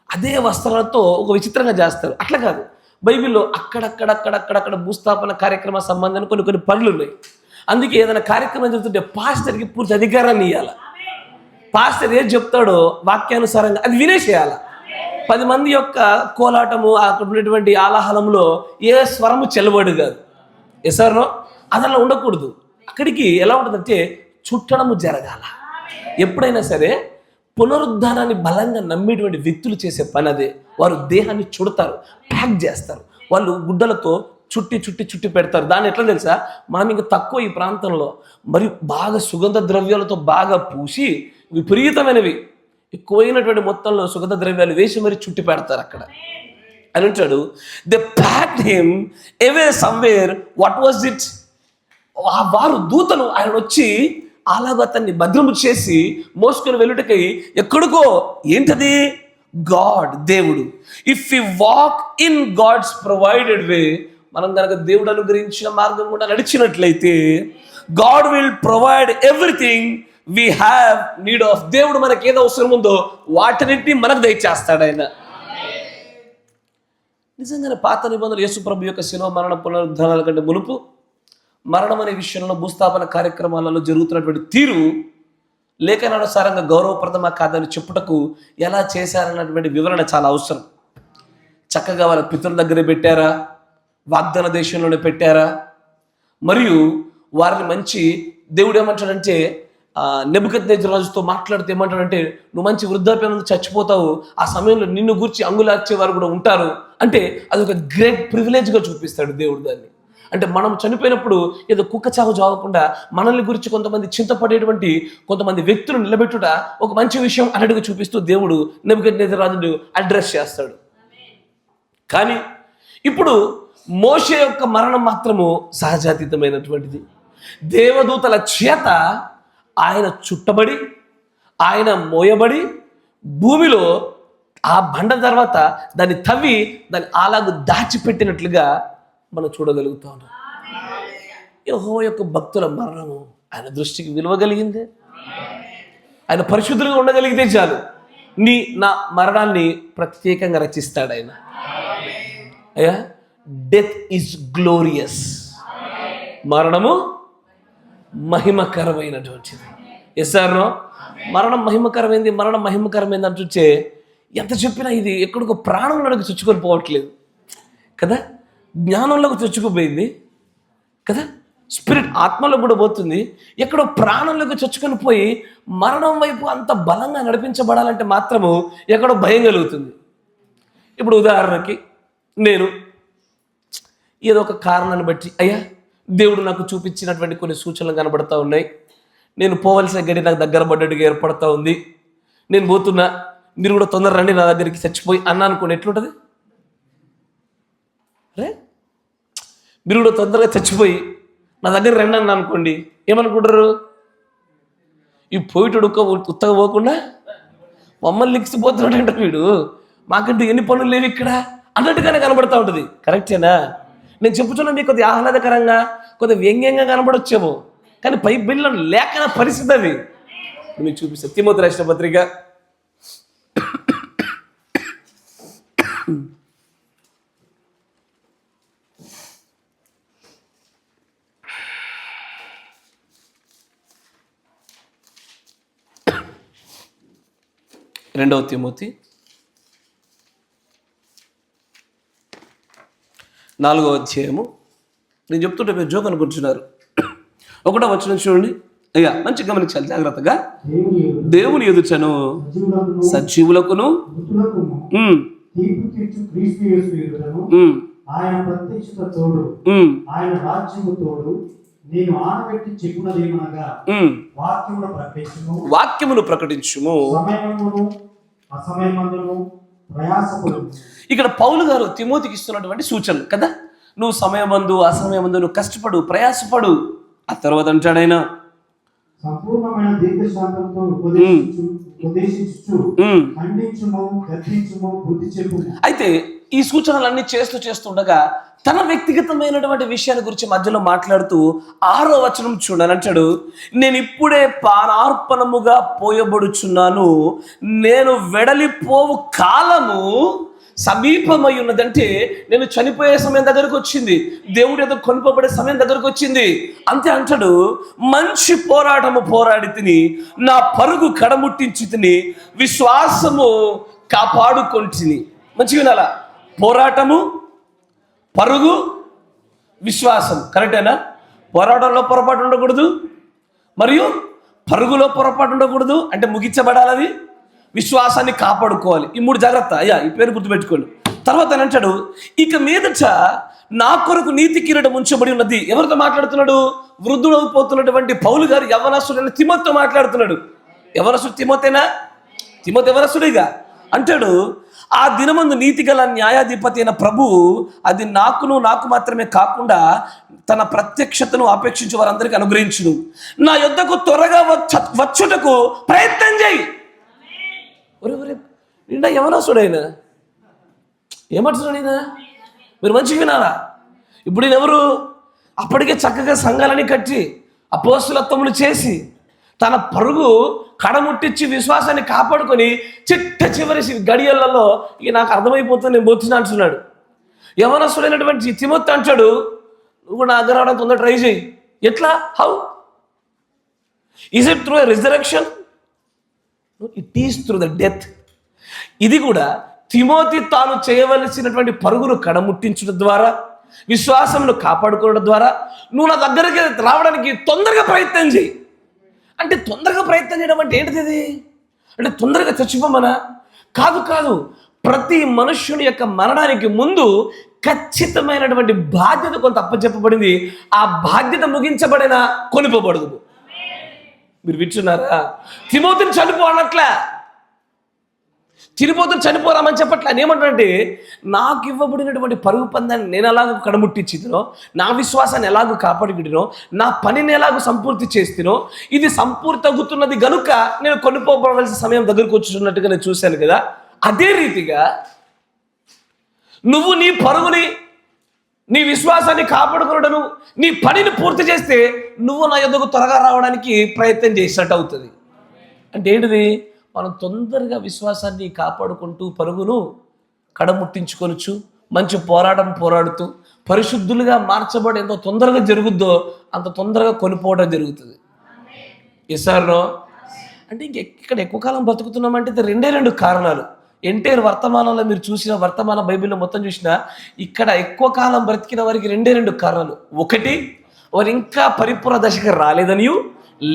అదే వస్త్రాలతో ఒక విచిత్రంగా చేస్తారు. అట్లా కాదు, బైబిల్లో అక్కడక్కడ భూస్థాపన కార్యక్రమ సంబంధాన్ని కొన్ని పనులు ఉన్నాయి. అందుకే ఏదైనా కార్యక్రమం జరుగుతుంటే పాస్టర్కి పూర్తి అధికారాన్ని ఇవ్వాలి. పాస్టర్ ఏది చెప్తాడో వాక్యానుసారంగా అది వినేసేయాలి. 10 మంది యొక్క కోలాటము, అక్కడ ఉన్నటువంటి ఆలాహలంలో ఏ స్వరము చెల్లబడు కాదు. ఎసరో అదలా ఉండకూడదు. అక్కడికి ఎలా ఉంటుందంటే చుట్టడము జరగాల. ఎప్పుడైనా సరే పునరుద్ధానాన్ని బలంగా నమ్మేటువంటి వ్యక్తులు చేసే పని అదే. వారు దేహాన్ని చుడతారు, ప్యాక్ చేస్తారు. వాళ్ళు గుడ్డలతో చుట్టి పెడతారు. దాన్ని ఎట్లా తెలుసా, మనం ఇంకా తక్కువ ఈ ప్రాంతంలో మరి బాగా సుగంధ ద్రవ్యాలతో బాగా పూసి విపరీతమైనవి ఎక్కువైనటువంటి మొత్తంలో సుగంధ ద్రవ్యాలు వేసి మరి చుట్టి పెడతారు అక్కడ అని అంటాడు. They packed him away somewhere. What was it? వారు దూతలు ఆయన వచ్చి అలాగ అతన్ని భద్రము చేసి మోసుకొని వెళ్ళుటకై ఎక్కడికో. ఏంటది? గాడ్, దేవుడు. If you walk in God's provided way, మనం కనుక దేవుడు అనుగ్రహించిన మార్గం కూడా నడిచినట్లయితే God will provide everything we have need of. దేవుడు మనకి ఏదో అవసరం ఉందో వాటిని మనకు దయచేస్తాడు ఆయన. నిజంగానే పాత నిబంధనలు యేసుప్రభు యొక్క శిలువ మరణ పునరుద్ధానాల కంటే మునుపు మరణం అనే విషయంలో భూస్థాపన కార్యక్రమాలలో జరుగుతున్నటువంటి తీరు లేఖనానుసారంగా గౌరవప్రదమా కాదని చెప్పుటకు ఎలా చేశారన్నటువంటి వివరణ చాలా అవసరం. చక్కగా వాళ్ళ పితరుల దగ్గర పెట్టారా, వాగ్దాన దేశంలోనే పెట్టారా, మరియు వారిని మంచి దేవుడు ఏమంటాడంటే నెబుకద్నెజరు రాజుతో మాట్లాడితే ఏమంటాడంటే, నువ్వు మంచి వృద్ధాప్యం చచ్చిపోతావు, ఆ సమయంలో నిన్ను గూర్చి అంగులార్చే వారు కూడా ఉంటారు అంటే అది ఒక గ్రేట్ ప్రివిలేజ్గా చూపిస్తాడు దేవుడు దాన్ని. అంటే మనం చనిపోయినప్పుడు ఏదో కుక్క చావు చావకుండా మనల్ని గురించి కొంతమంది చింతపడేటువంటి కొంతమంది వ్యక్తులు నిలబెట్టుట ఒక మంచి విషయం అన్నట్టుగా చూపిస్తూ దేవుడు నెబుకద్నెజరు అడ్రస్ చేస్తాడు. కానీ ఇప్పుడు మోషే యొక్క మరణం మాత్రము సహజాతీతమైనటువంటిది. దేవదూతల చేత ఆయన చుట్టబడి, ఆయన మోయబడి, భూమిలో ఆ బండ తర్వాత దాన్ని తవ్వి దాన్ని అలాగూ దాచిపెట్టినట్లుగా మనం చూడగలుగుతా ఉన్నాం. యెహోవా యొక్క భక్తుల మరణము ఆయన దృష్టికి విలువ కలిగిందే. ఆయన పరిశుద్ధులుగా ఉండగలిగితే చాలు, నా మరణాన్ని ప్రత్యేకంగా రచిస్తాడు ఆయన. అయ్యా, డెత్ ఈజ్ గ్లోరియస్. మరణము మహిమకరమైనటువంటిది. Yes or no? మరణం మహిమకరమైంది, మరణం మహిమకరమైంది అంటుంటే ఎంత చెప్పినా ఇది ఎక్కడికో ప్రాణంలోకి చొచ్చుకొని పోవట్లేదు కదా, జ్ఞానంలోకి చొచ్చుకుపోయింది కదా, స్పిరిట్ ఆత్మలో కూడా పోతుంది, ఎక్కడో ప్రాణంలోకి చొచ్చుకొని పోయి మరణం వైపు అంత బలంగా నడిపించబడాలంటే మాత్రము ఎక్కడో భయం కలుగుతుంది. ఇప్పుడు ఉదాహరణకి నేను ఏదో ఒక కారణాన్ని బట్టి, అయ్యా దేవుడు నాకు చూపించినటువంటి కొన్ని సూచనలు కనబడతా ఉన్నాయి, నేను పోవలసిన గడి నాకు దగ్గర పడ్డట్టుగా ఏర్పడతా ఉంది, నేను పోతున్నా, మీరు కూడా తొందర రండి నా దగ్గరికి చచ్చిపోయి అన్నా అనుకోండి, ఎట్లుంటుంది? అరే, మీరు కూడా తొందరగా చచ్చిపోయి నా దగ్గర రండి అన్నా అనుకోండి, ఏమనుకుంటారు? ఈ పోయిటోడు ఉత్తగా పోకుండా మమ్మల్ని లిక్సిపోతున్నాడంట, వీడు మాకంటూ ఎన్ని పనులు లేవు ఇక్కడ అన్నట్టుగానే కనబడతా ఉంటుంది. కరెక్టేనా? నేను చెప్పుతున్నా మీకు కొద్దిగా ఆహ్లాదకరంగా, కొద్దిగా వ్యంగ్యంగా కనబడొచ్చేమో, కానీ పై బిల్లు లేఖన పరిస్థితి అది. మీకు చూపిస్తా, తిమోతి రాసిన పత్రిక 2వ తిమోతి 4వ అధ్యాయము. నేను చెప్తుంటే మీరు జోక్ అనుకుంటున్నారు. 1వ వచనం చూడండి. అయ్యా మంచి గమనించాలి జాగ్రత్తగా. దేవుని ఎదుటను సజీవులకును ఆయన ప్రత్యక్షత తోడు, ఆయన రాజ్యము తోడు, నేను ఆనబెట్టి చెప్పునదేమనగా వాక్యమును ప్రకటించుము, సమయమును అసమయమందును ప్రయాసపడు. ఇక్కడ పౌలు గారు తిమోతికి ఇస్తున్నటువంటి సూచనలు కదా. నువ్వు సమయమందు అసమయమందు నువ్వు కష్టపడు, ప్రయాసపడు. ఆ తర్వాత అంటాడైనా సంపూర్ణమైన దీర్ఘశాంతంతో ఉపదేశించు, ఖండించుము, గద్దించుము, బుద్ధి చెప్పుము. అయితే ఈ సూచనలన్నీ చేస్తుండగా తన వ్యక్తిగతమైనటువంటి విషయాల గురించి మధ్యలో మాట్లాడుతూ 6వ వచనం చూడాలి. అంటాడు, నేను ఇప్పుడే పానార్పణముగా పోయబడుచున్నాను, నేను వెడలిపోవు కాలము సమీపమై ఉన్నదంటే నేను చనిపోయే సమయం దగ్గరకు వచ్చింది, దేవుడు ఏదో కొనుపబడే సమయం దగ్గరకు వచ్చింది అంతే. అంటాడు, మంచి పోరాటము పోరాడి తిని, నా పరుగు కడముట్టించి తిని, విశ్వాసము కాపాడుకొంటిని. మంచిగా వినాలా? పోరాటము, పరుగు, విశ్వాసం. కరెక్టేనా? పోరాటంలో పొరపాటు ఉండకూడదు, మరియు పరుగులో పొరపాటు ఉండకూడదు. అంటే ముగించబడాలి, అది విశ్వాసాన్ని కాపాడుకోవాలి. ఈ 3 జాగ్రత్త. అయ్యా ఈ పేరు గుర్తుపెట్టుకోండి. తర్వాత అని అంటాడు, ఇక మీదట నా కొరకు నీతి కిరీటం ఉంచబడి ఉన్నది. ఎవరితో మాట్లాడుతున్నాడు? వృద్ధుడైపోతున్నటువంటి పౌలు గారు యవనస్తుడైన తిమోతితో మాట్లాడుతున్నాడు. యవనస్తుడు తిమోతేనా? తిమోతి యవనస్తుడిగా. అంటాడు, ఆ దినమందు నీతి గల న్యాయాధిపతి అయిన ప్రభు అది నాకు మాత్రమే కాకుండా తన ప్రత్యక్షతను అపేక్షించే వారందరికీ అనుగ్రహించును. నా యొద్దకు త్వరగా వచ్చుటకు ప్రయత్నం చేయి. నిండా యవనస్తుడైనా ఏమంటున్నాడు? మీరు మంచిగా వినాలా? ఇప్పుడు ఈయన ఎవరు? అప్పటికే చక్కగా సంఘాలని కట్టి అపోస్తులత్వములు చేసి తన పరుగు కడముట్టించి విశ్వాసాన్ని కాపాడుకొని చిట్ట చివరి గడియలలో ఇక నాకు అర్థమైపోతుంది, నేను బొచ్చిన అంటున్నాడు. యవనస్తుడైనటువంటి తిమోతి అంటాడు, నువ్వు నా దగ్గర రావడం తొందర ట్రై చేయి. ఎట్లా? How? Is it through a resurrection? It is through the death. ఇది కూడా తిమోతి తాను చేయవలసినటువంటి పరుగును కడముట్టించడం ద్వారా, విశ్వాసమును కాపాడుకోవడం ద్వారా నువ్వు నా దగ్గరికి రావడానికి తొందరగా ప్రయత్నం చేయి. అంటే తొందరగా ప్రయత్నం చేయడం అంటే ఏంటిది? అంటే తొందరగా చచ్చిపోమనా? కాదు. ప్రతి మనుష్యుని యొక్క మరణానికి ముందు ఖచ్చితమైనటువంటి బాధ్యత కొంత అప్పచెప్పబడింది. ఆ బాధ్యత ముగించబడిన కొనిపోబడదు. మీరు వింటున్నారా? తిమోతిని చనిపో అనట్లే, తిరిపోతుని చనిపోరామని చెప్పట్లే. ఆయన ఏమంటాడంటే, నాకు ఇవ్వబడినటువంటి పరుగు పందాన్ని నేను ఎలాగో కడముట్టించినో, నా విశ్వాసాన్ని ఎలాగో కాపాడుకుంటునో, నా పనిని ఎలాగో సంపూర్తి చేస్తునో, ఇది సంపూర్తి అవుతున్నది గనుక నేను కొనిపోవలసిన సమయం దగ్గరకు వచ్చున్నట్టుగా నేను చూశాను కదా. అదే రీతిగా నువ్వు నీ పరుగుని, నీ విశ్వాసాన్ని కాపాడుకునడను, నీ పనిని పూర్తి చేస్తే నువ్వు నా యొద్దకు త్వరగా రావడానికి ప్రయత్నం చేసినట్టు అవుతుంది. అంటే ఏంటిది? మనం తొందరగా విశ్వాసాన్ని కాపాడుకుంటూ పరుగును కడముట్టించుకొనొచ్చు. మంచి పోరాడుతూ పరిశుద్ధులుగా మార్చబడి ఎంత తొందరగా జరుగుద్దో అంత తొందరగా కొనిపోవడం జరుగుతుంది. ఎసారో అంటే ఇక్కడ ఎక్కువ కాలం బతుకుతున్నామంటే ఇది రెండు కారణాలు. ఎంటైర్ వర్తమానంలో మీరు చూసిన వర్తమాన బైబిల్లో మొత్తం చూసినా ఇక్కడ ఎక్కువ కాలం బ్రతికిన వారికి రెండు కారణాలు. ఒకటి, వారు ఇంకా పరిపూర్ణ దశకు రాలేదనియు,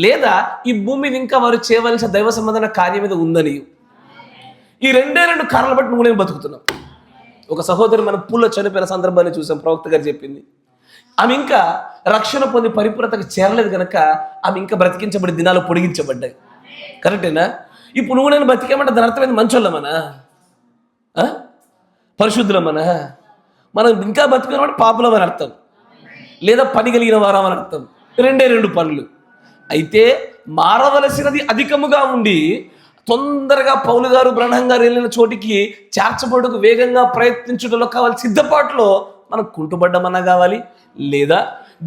లేదా ఈ భూమి మీద ఇంకా వారు చేయవలసిన దైవ సంబంధమైన కార్యం మీద ఉందని. ఈ రెండు కారణాలు బట్టి నువ్వు నేను బతుకుతున్నాం. ఒక సహోదరు మన పూల్లో చనిపోయిన సందర్భాన్ని చూసాం. ప్రవక్త గారు చెప్పింది, ఆమె ఇంకా రక్షణ పొంది పరిపూర్ణతకు చేరలేదు కనుక ఆమె ఇంకా బ్రతికించబడి దినాలు పొడిగించబడ్డాయి. కరెక్టేనా? ఇప్పుడు నువ్వు నేను బతికేమంటే దాని అర్థమైంది మంచోళ్ళమనా, పరిశుద్ధులమనా? మనం ఇంకా బతికినామంటే పాపులమని అర్థం, లేదా పని కలిగిన వారం అని అర్థం. రెండు పనులు. అయితే మారవలసినది అధికముగా ఉండి తొందరగా పౌలు గారు బ్రహ్నం గారు వెళ్ళిన చోటికి చేర్చబడుకు వేగంగా ప్రయత్నించడంలో కావాలి సిద్ధపాటులో మనం కుంటుబడ్డమన్నా కావాలి, లేదా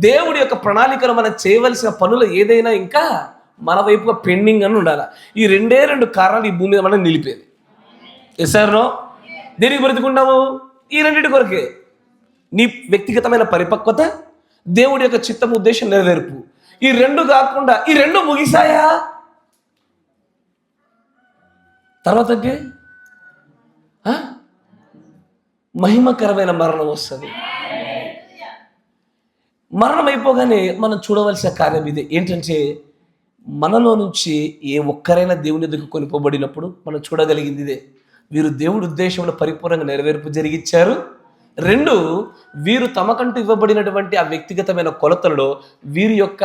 దేవుడి యొక్క ప్రణాళికలు మనం చేయవలసిన పనులు ఏదైనా ఇంకా మన వైపుగా పెండింగ్ అని ఉండాలి. ఈ రెండు కారణాలు ఈ భూమి మీద మనం నిలిపేది. ఎసారో దేనికి బ్రతుకుంటాము? ఈ రెండింటి కొరకే. నీ వ్యక్తిగతమైన పరిపక్వత, దేవుడి యొక్క చిత్తం ఉద్దేశం నెరవేర్పు. ఈ రెండు కాకుండా ఈ రెండు ముగిసాయా, తర్వాతకి మహిమకరమైన మరణం వస్తుంది. మరణం అయిపోగానే మనం చూడవలసిన కార్యం ఇదే. ఏంటంటే మనలో నుంచి ఏ ఒక్కరైనా దేవుని ఎదుగు కొనిపోబడినప్పుడు మనం చూడగలిగింది ఇదే. వీరు దేవుడి ఉద్దేశంలో పరిపూర్ణంగా నెరవేర్పు జరిగించారు. రెండు, వీరు తమకంటూ ఇవ్వబడినటువంటి ఆ వ్యక్తిగతమైన కొలతలలో వీరి యొక్క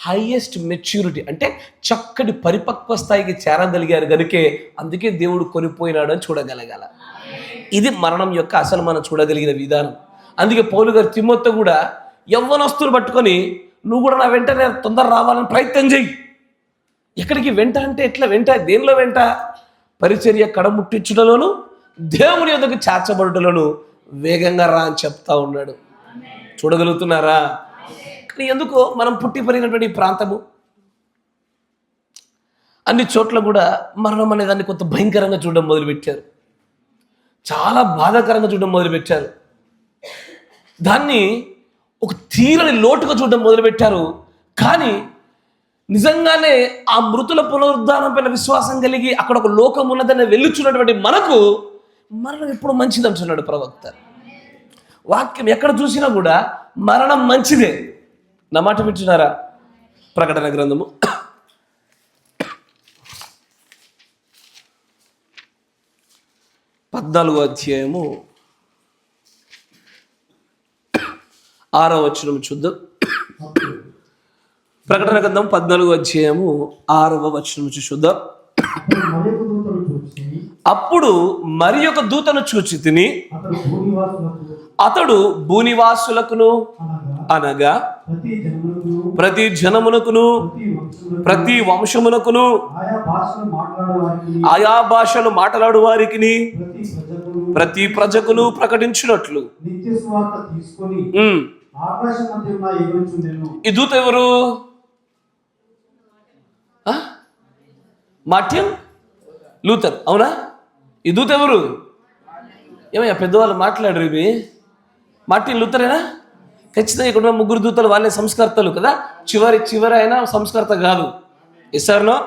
హైయెస్ట్ మెచ్యూరిటీ అంటే చక్కటి పరిపక్వ స్థాయికి చేరగలిగారు కనుకే అందుకే దేవుడు కొనిపోయినాడు అని చూడగలగాల. ఇది మరణం యొక్క అసలు మనం చూడగలిగిన విధానం. అందుకే పౌలు గారు తిమోతితో కూడా యవ్వనస్తులు పట్టుకొని నువ్వు కూడా నా వెంటనే తొందర రావాలని ప్రయత్నం చెయ్యి. ఎక్కడికి వెంట అంటే ఎట్లా వెంట? దేనిలో వెంట? పరిచర్య కడముట్టించుటలోను దేవుని యొద్దకు చేర్చబడుటలోను వేగంగా రా అని చెప్తా ఉన్నాడు. చూడగలుగుతున్నారా? కానీ ఎందుకో మనం పుట్టి పెరిగినటువంటి ఈ ప్రాంతము అన్ని చోట్ల కూడా మరణం అనే దాన్ని కొంత భయంకరంగా చూడడం మొదలుపెట్టారు. చాలా బాధాకరంగా చూడడం మొదలుపెట్టారు. దాన్ని ఒక తీరని లోటుగా చూడడం మొదలుపెట్టారు. కానీ నిజంగానే ఆ మృతుల పునరుద్ధానం పైన విశ్వాసం కలిగి అక్కడ ఒక లోకం ఉన్నదని వెళ్ళుచున్నటువంటి మనకు మరణం ఎప్పుడు మంచిది అంటున్నాడు ప్రవక్త. వాక్యం ఎక్కడ చూసినా కూడా మరణం మంచిదే. నా మాట వింటున్నారా? ప్రకటన గ్రంథము 14వ అధ్యాయము 6వ వచనం చూద్దాం. ప్రకటన గ్రంథం 14వ అధ్యాయము 6వ వచనం చూద్దాం. అప్పుడు మరి ఒక దూతను చూచి తిని అతడు భూనివాసులకును అనగా ప్రతి జనమునకును ప్రతి వంశమునకును ఆయా భాషలు మాట్లాడు వారికి ప్రతి ప్రజకును ప్రకటించినట్లు. ఈ దూత ఎవరు? మార్టిన్ లూథర్, అవునా? ఈ దూత ఎవరు? ఏమయ్యా పెద్దవాళ్ళు మాట్లాడరు. ఇవి మార్టిన్ లూథరేనా? ఖచ్చితంగా ఇక్కడ ముగ్గురు దూతలు వాళ్ళే సంస్కర్తలు కదా. చివరి అయినా సంస్కర్త కాదు. ఎస్ఆర్నో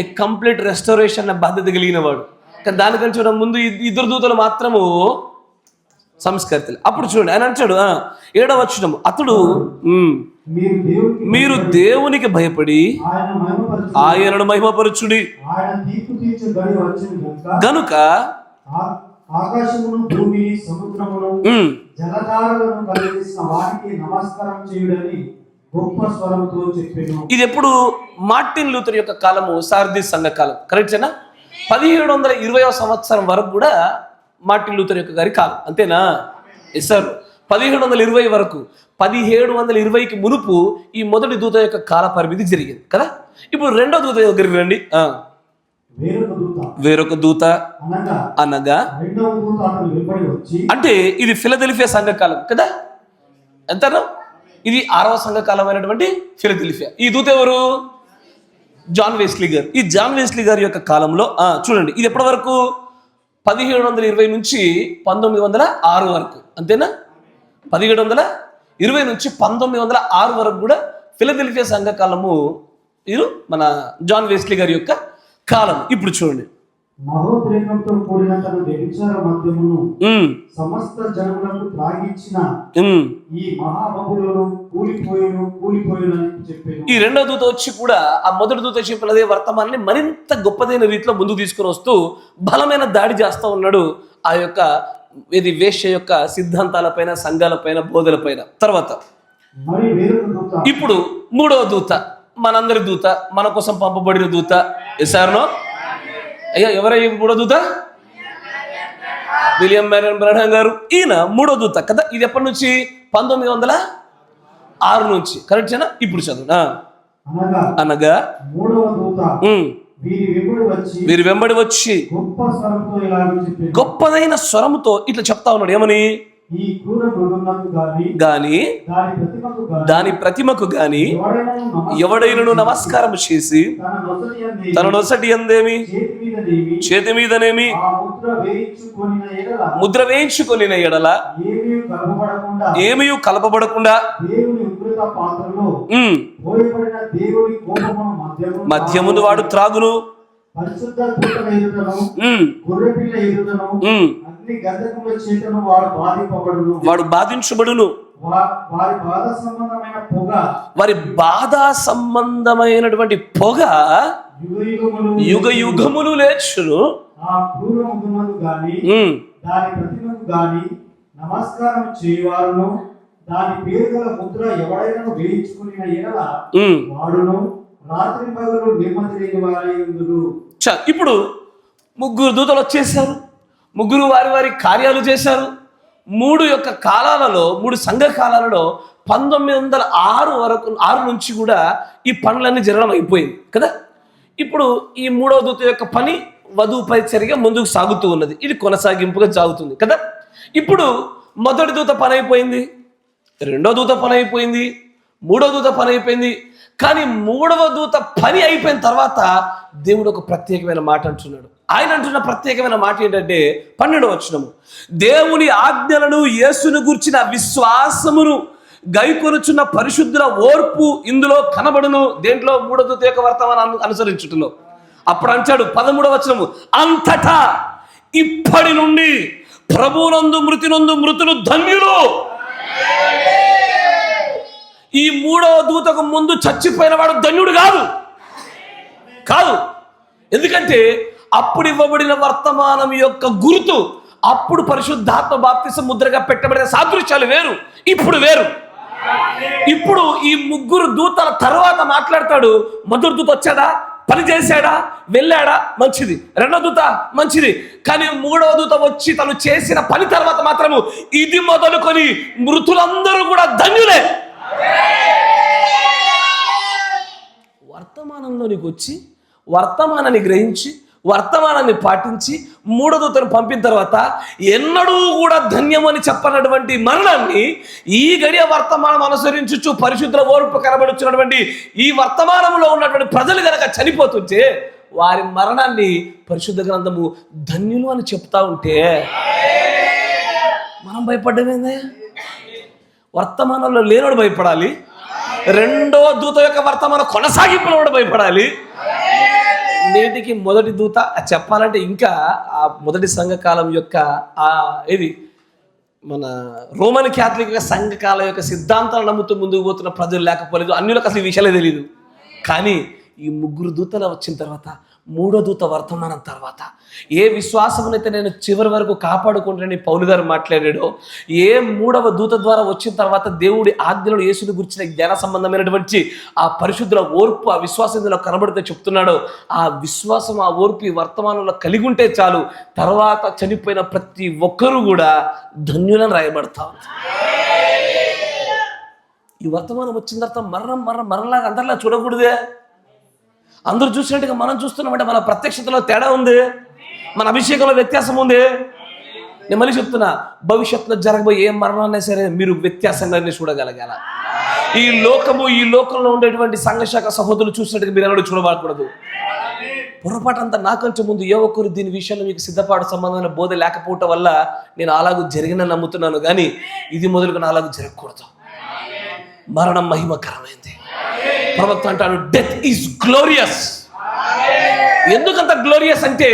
ఏ కంప్లీట్ రెస్టోరేషన్ బాధ్యత కలిగిన వాడు. కానీ దానికంటే చూడ ముందు ఇద్దరు దూతలు మాత్రము సంస్కర్తలు. అప్పుడు చూడండి ఆయన అంటాడు 7వ వచనం, అతడు మీరు దేవునికి భయపడి ఆయనను మహిమపరచుడి గనుక ఆకాశమును భూమిని సముద్రమును జలధారలను కలిగిసిన వారికి నమస్కారం చేయుడని గొప్ప స్వరంతో చెప్పెను. ఇది ఎప్పుడు మార్టిన్ లూథర్ యొక్క కాలము, సార్దీస్ సంఘ కాలం. కరెక్టేనా? 1720వ సంవత్సరం వరకు కూడా మార్టిన్ లూథర్ యొక్క గారి కాలం. అంతేనా? Yes sir. 1720 వరకు, 1720కి మునుపు ఈ మొదటి దూత యొక్క కాల పరిమితి జరిగింది కదా. ఇప్పుడు రెండో దూత దగ్గరికి రండి. వేరొక దూత అనగా అంటే ఇది ఫిలదెల్ఫియా సంఘకాలం కదా. ఎంతనో ఇది 6వ సంఘకాలం అయినటువంటి ఫిలదెల్ఫియా. ఈ దూత ఎవరు? జాన్ వెస్లీ గారు. ఈ జాన్ వెస్లీ గారి యొక్క కాలంలో చూడండి, ఇది ఎప్పటి వరకు? 1720 నుంచి 1906 వరకు. అంతేనా? 1720 నుంచి 1906 వరకు కూడా ఫిలదెల్ఫియా సంఘకాలము. ఇది మన జాన్ వెస్లీ గారి యొక్క కాలం. ఇప్పుడు చూడండి, మహోద్రేకంతో కూడిన తన వ్యభిచార మద్యమును సమస్త జనములకు త్రాగించిన ఈ మహాబబులను కూలిపోయిన చెప్పాను. ఈ రెండో దూత వచ్చి కూడా ఆ మొదటి దూత చెప్పిన అదే వర్తమానాన్ని మరింత గొప్పదైన రీతిలో ముందుకు తీసుకుని వస్తూ బలమైన దాడి చేస్తూ ఉన్నాడు ఆ యొక్క ఇది వేశ్య యొక్క సిద్ధాంతాలపైన, సంఘాలపైన, బోధలపైన. తర్వాత ఇప్పుడు మూడవ దూత, మనందరి దూత, మన కోసం పంపబడిన దూత. ఎసార్నో అయ్యా, ఎవరయ్య మూడో దూత? విలియం మ్యారియన్ బ్రహ్మ్ గారు. ఈయన మూడో దూత కదా. ఇది ఎప్పటి నుంచి? 1906 నుంచి. కరెక్టేనా? ఇప్పుడు చదువు. అనగా మూడవ దూత వీరి వెంబడి వచ్చి గొప్పదైన స్వరముతో ఇట్లా చెప్తా ఉన్నాడు. ఏమని? ఈ క్రూర మృగమునకు గాని దాని ప్రతిమకు గాని ఎవడైనను నమస్కారం చేసి తన నొసటి యందేమి, చేతి మీదనేమి ముద్ర వేయించుకొనిన ఎడల ఏమీ కలపబడకుండా మద్యమును వాడు త్రాగును. పరిశుద్ధ దూతల ఎదుటను గొర్రెపిల్ల ఎదుటను అగ్ని గంధకముల చేతను వాడు బాధించబడును. వారి బాధ సంబంధమైనటువంటి పొగ యుగ యుగములు లేచును. ఆ క్రూర మృగమునకు గాని దాని ప్రతిమకు గాని నమస్కారం చేయువారును దాని పేరు గల ముద్ర ఎవడైనా వేయించుకుని ఎడల వాడును రాత్రి పగలు నెమ్మది లేని వారై ఉందురు. ఇప్పుడు ముగ్గురు దూతలు వచ్చేసారు. ముగ్గురు వారి వారి కార్యాలు చేశారు. 3 యొక్క కాలాలలో, 3 సంఘ కాలాలలో 1906 వరకు, 6 నుంచి కూడా ఈ పనులన్నీ జరగడం అయిపోయింది కదా. ఇప్పుడు ఈ మూడవ దూత యొక్క పని వధువు పరిచర్యగా ముందుకు సాగుతూ ఉన్నది. ఇది కొనసాగింపుగా సాగుతుంది కదా. ఇప్పుడు మొదటి దూత పని అయిపోయింది, రెండో దూత పని అయిపోయింది, మూడో దూత పని అయిపోయింది. కానీ మూడవ దూత పని అయిపోయిన తర్వాత దేవుడు ఒక ప్రత్యేకమైన మాట అంటున్నాడు. ఆయన అంటున్న ప్రత్యేకమైన మాట ఏంటంటే 12వ వచనము, దేవుని ఆజ్ఞలను యేసును గూర్చిన విశ్వాసమును గైకొనుచున్న పరిశుద్ధుల ఓర్పు ఇందులో కనబడును. దేంట్లో? మూడవ దూత యొక్క వర్తమానాన్ని అనుసరించుటలో. అప్పుడు అంటాడు 13వ వచనము, అంతటా ఇప్పటి నుండి ప్రభువునందు మృతులు ధన్యులు. ఈ మూడవ దూతకు ముందు చచ్చిపోయిన వాడు ధన్యుడు కాదు. ఎందుకంటే అప్పుడు ఇవ్వబడిన వర్తమానం యొక్క గుర్తు, అప్పుడు పరిశుద్ధాత్మ బాప్తిసం ముద్రగా పెట్టబడిన సాదృశ్యాలు వేరు, ఇప్పుడు వేరు. ఇప్పుడు ఈ ముగ్గురు దూతల తర్వాత మాట్లాడతాడు. మొదటి దూత వచ్చాడా, పని చేశాడా, వెళ్ళాడా, మంచిది. రెండో దూత మంచిది. కానీ మూడవ దూత వచ్చి తను చేసిన పని తర్వాత మాత్రము ఇది మొదలుకొని మృతులందరూ కూడా ధన్యులే. వర్తమానంలోనికి వచ్చి వర్తమానాన్ని గ్రహించి వర్తమానాన్ని పాటించి మూడో దూతను పంపిన తర్వాత ఎన్నడూ కూడా ధన్యమని చెప్పనటువంటి మరణాన్ని ఈ గడియ వర్తమానం అనుసరించు పరిశుద్ధ ఓర్పు కనబడుచున్నటువంటి ఈ వర్తమానంలో ఉన్నటువంటి ప్రజలు గనక చనిపోతుంటే వారి మరణాన్ని పరిశుద్ధ గ్రంథము ధన్యులు అని చెప్తా ఉంటే మనం భయపడ్డమేందే? వర్తమానంలో లేనోడు భయపడాలి, రెండో దూత యొక్క వర్తమానం కొనసాగింపులో కూడా భయపడాలి. నేటికి మొదటి దూత చెప్పాలంటే ఇంకా ఆ మొదటి సంఘకాలం యొక్క ఇది మన రోమన్ క్యాథలిక్ సంఘకాలం యొక్క సిద్ధాంతాలు నమ్ముతూ ముందుకు పోతున్న ప్రజలు లేకపోలేదు, అన్యులకు అసలు ఈ విషయాలే తెలియదు. కానీ ఈ ముగ్గురు దూతలు వచ్చిన తర్వాత మూడో దూత వర్తమానం తర్వాత ఏ విశ్వాసమునైతే నేను చివరి వరకు కాపాడుకుంటానని పౌలు గారు మాట్లాడాడో, ఏ మూడవ దూత ద్వారా వచ్చిన తర్వాత దేవుడి ఆజ్ఞలను యేసుని గురించిన జ్ఞాన సంబంధమైనటువంటి ఆ పరిశుద్ధుల ఓర్పు, ఆ విశ్వాసం ఇందులో కనబడితే చెప్తున్నాడో, ఆ విశ్వాసం, ఆ ఓర్పు ఈ వర్తమానంలో కలిగి ఉంటే చాలు, తర్వాత చనిపోయిన ప్రతి ఒక్కరూ కూడా ధన్యులను రాయబడతా ఉంటారు. ఈ వర్తమానం వచ్చిన తర్వాత మరణంలాగా అందరిలా చూడకూడదే. అందరూ చూసినట్టుగా మనం చూస్తున్నామంటే మన ప్రత్యక్షతలో తేడా ఉంది, మన అభిషేకంలో వ్యత్యాసం ఉంది. నేను మళ్ళీ చెప్తున్నా, భవిష్యత్తులో జరగబోయే ఏ మరణాన్ని సరే మీరు వ్యత్యాసంగానే చూడగలగాల. ఈ లోకంలో ఉండేటువంటి సంఘశాఖ సహోదరులు చూసినట్టుగా మీరు ఎవరు చూడబడకూడదు. పొరపాటు అంతా నాకంటే ముందు ఏ ఒక్కరు దీని విషయంలో మీకు సిద్ధపాటు సంబంధమైన బోధ లేకపోవటం వల్ల నేను అలాగూ జరిగిన నమ్ముతున్నాను, కానీ ఇది మొదలుగా అలాగూ జరగకూడదు. మరణం మహిమకరమైంది. ప్రవక్త అంటాడు, డెత్ ఈజ్ గ్లోరియస్. ఎందుకంత గ్లోరియస్ అంటే,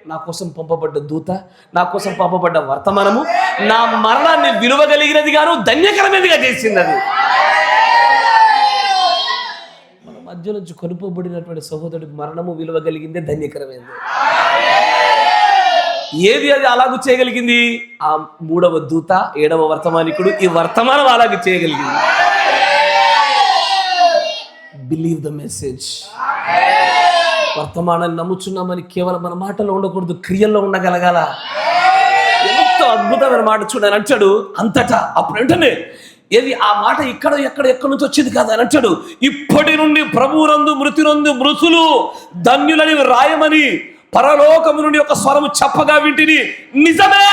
నా కోసం పంపబడ్డ దూత, నా కోసం పంపబడ్డ వర్తమానము నా మరణాన్ని విలువగలిగినది గాను ధన్యకరమైనదిగా చేసింది. అది మన మధ్య నుంచి కొనుపబడినటువంటి సహోదరుడికి మరణము విలువగలిగిందే ధన్యకరమైనది. ఏది అది అలాగూ చేయగలిగింది? ఆ మూడవ దూత, ఏడవ వర్తమానికుడు ఈ వర్తమానం అలాగూ చేయగలిగింది. Believe the message. వర్తమానాన్ని నమ్ముచున్నామని కేవలం మన మాటలో ఉండకూడదు, క్రియల్లో ఉండగలగాల. ఎంతో అద్భుతమైన మాట చూడని అంటాడు అంతటా. అప్పుడు వెంటనే ఏది ఆ మాట ఎక్కడి నుంచి వచ్చింది కాదు అని అంటాడు, ఇప్పటి నుండి ప్రభువునందు మృతులు ధన్యులని రాయమని పరలోకము నుండి ఒక స్వరము చెప్పగా వింటిని. నిజమే,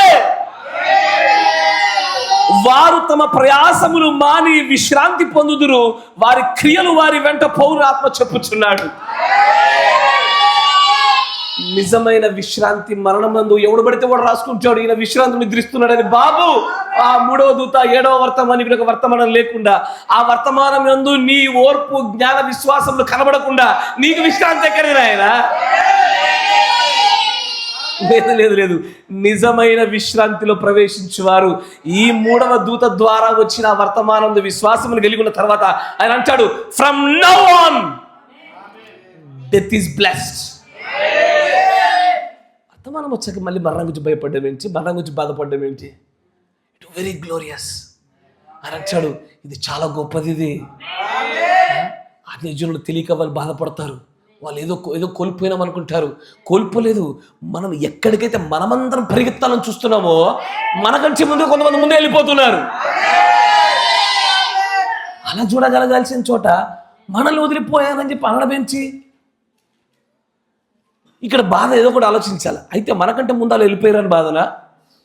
వారు తమ ప్రయాసములు మాని విశ్రాంతి పొందుదురు, వారి క్రియలు వారి వెంట పౌరు ఆత్మ చెప్పుచున్నాడు. నిజమైన విశ్రాంతి మరణమందు ఎవడు పడితే వాడు రాసుకుంటాడు, ఈయన విశ్రాంతి నిద్రిస్తున్నాడని. బాబు, ఆ మూడవ దూత, ఏడవ వర్తమానికి ఒక వర్తమానం లేకుండా, ఆ వర్తమానం యందు నీ ఓర్పు, జ్ఞాన, విశ్వాసములు కనబడకుండా నీకు విశ్రాంతి ఎక్కడైనా ఆయన? లేదు. నిజమైన విశ్రాంతిలో ప్రవేశించేవారు ఈ మూడవ దూత ద్వారా వచ్చిన వర్తమానం విశ్వాసమును కలిగి ఉన్న తర్వాత ఆయన అంటాడు, from now on death is blessed. వర్తమానం వచ్చాక మళ్ళీ మరణం గురించి భయపడ్డం ఏంటి, మరణం గురించి బాధపడ్డం ఏంటి? ఇట్ వెరీ గ్లోరియస్ అని అంటాడు. ఇది చాలా గొప్పది. ఇది అన్యజనులు తెలియక వాళ్ళు బాధపడతారు, వాళ్ళు ఏదో కోల్పోయినాం అనుకుంటారు. కోల్పోలేదు. మనం ఎక్కడికైతే మనమందరం పరిగెత్తాలని చూస్తున్నామో మనకంటే ముందు కొంతమంది ముందే వెళ్ళిపోతున్నారు. అలా చూడగలగాల్సిన చోట మనల్ని వదిలిపోయానని చెప్పి అనడమేంచి? ఇక్కడ బాధ ఏదో కూడా ఆలోచించాలి. అయితే మనకంటే ముందు అలా వెళ్ళిపోయారని బాధనా,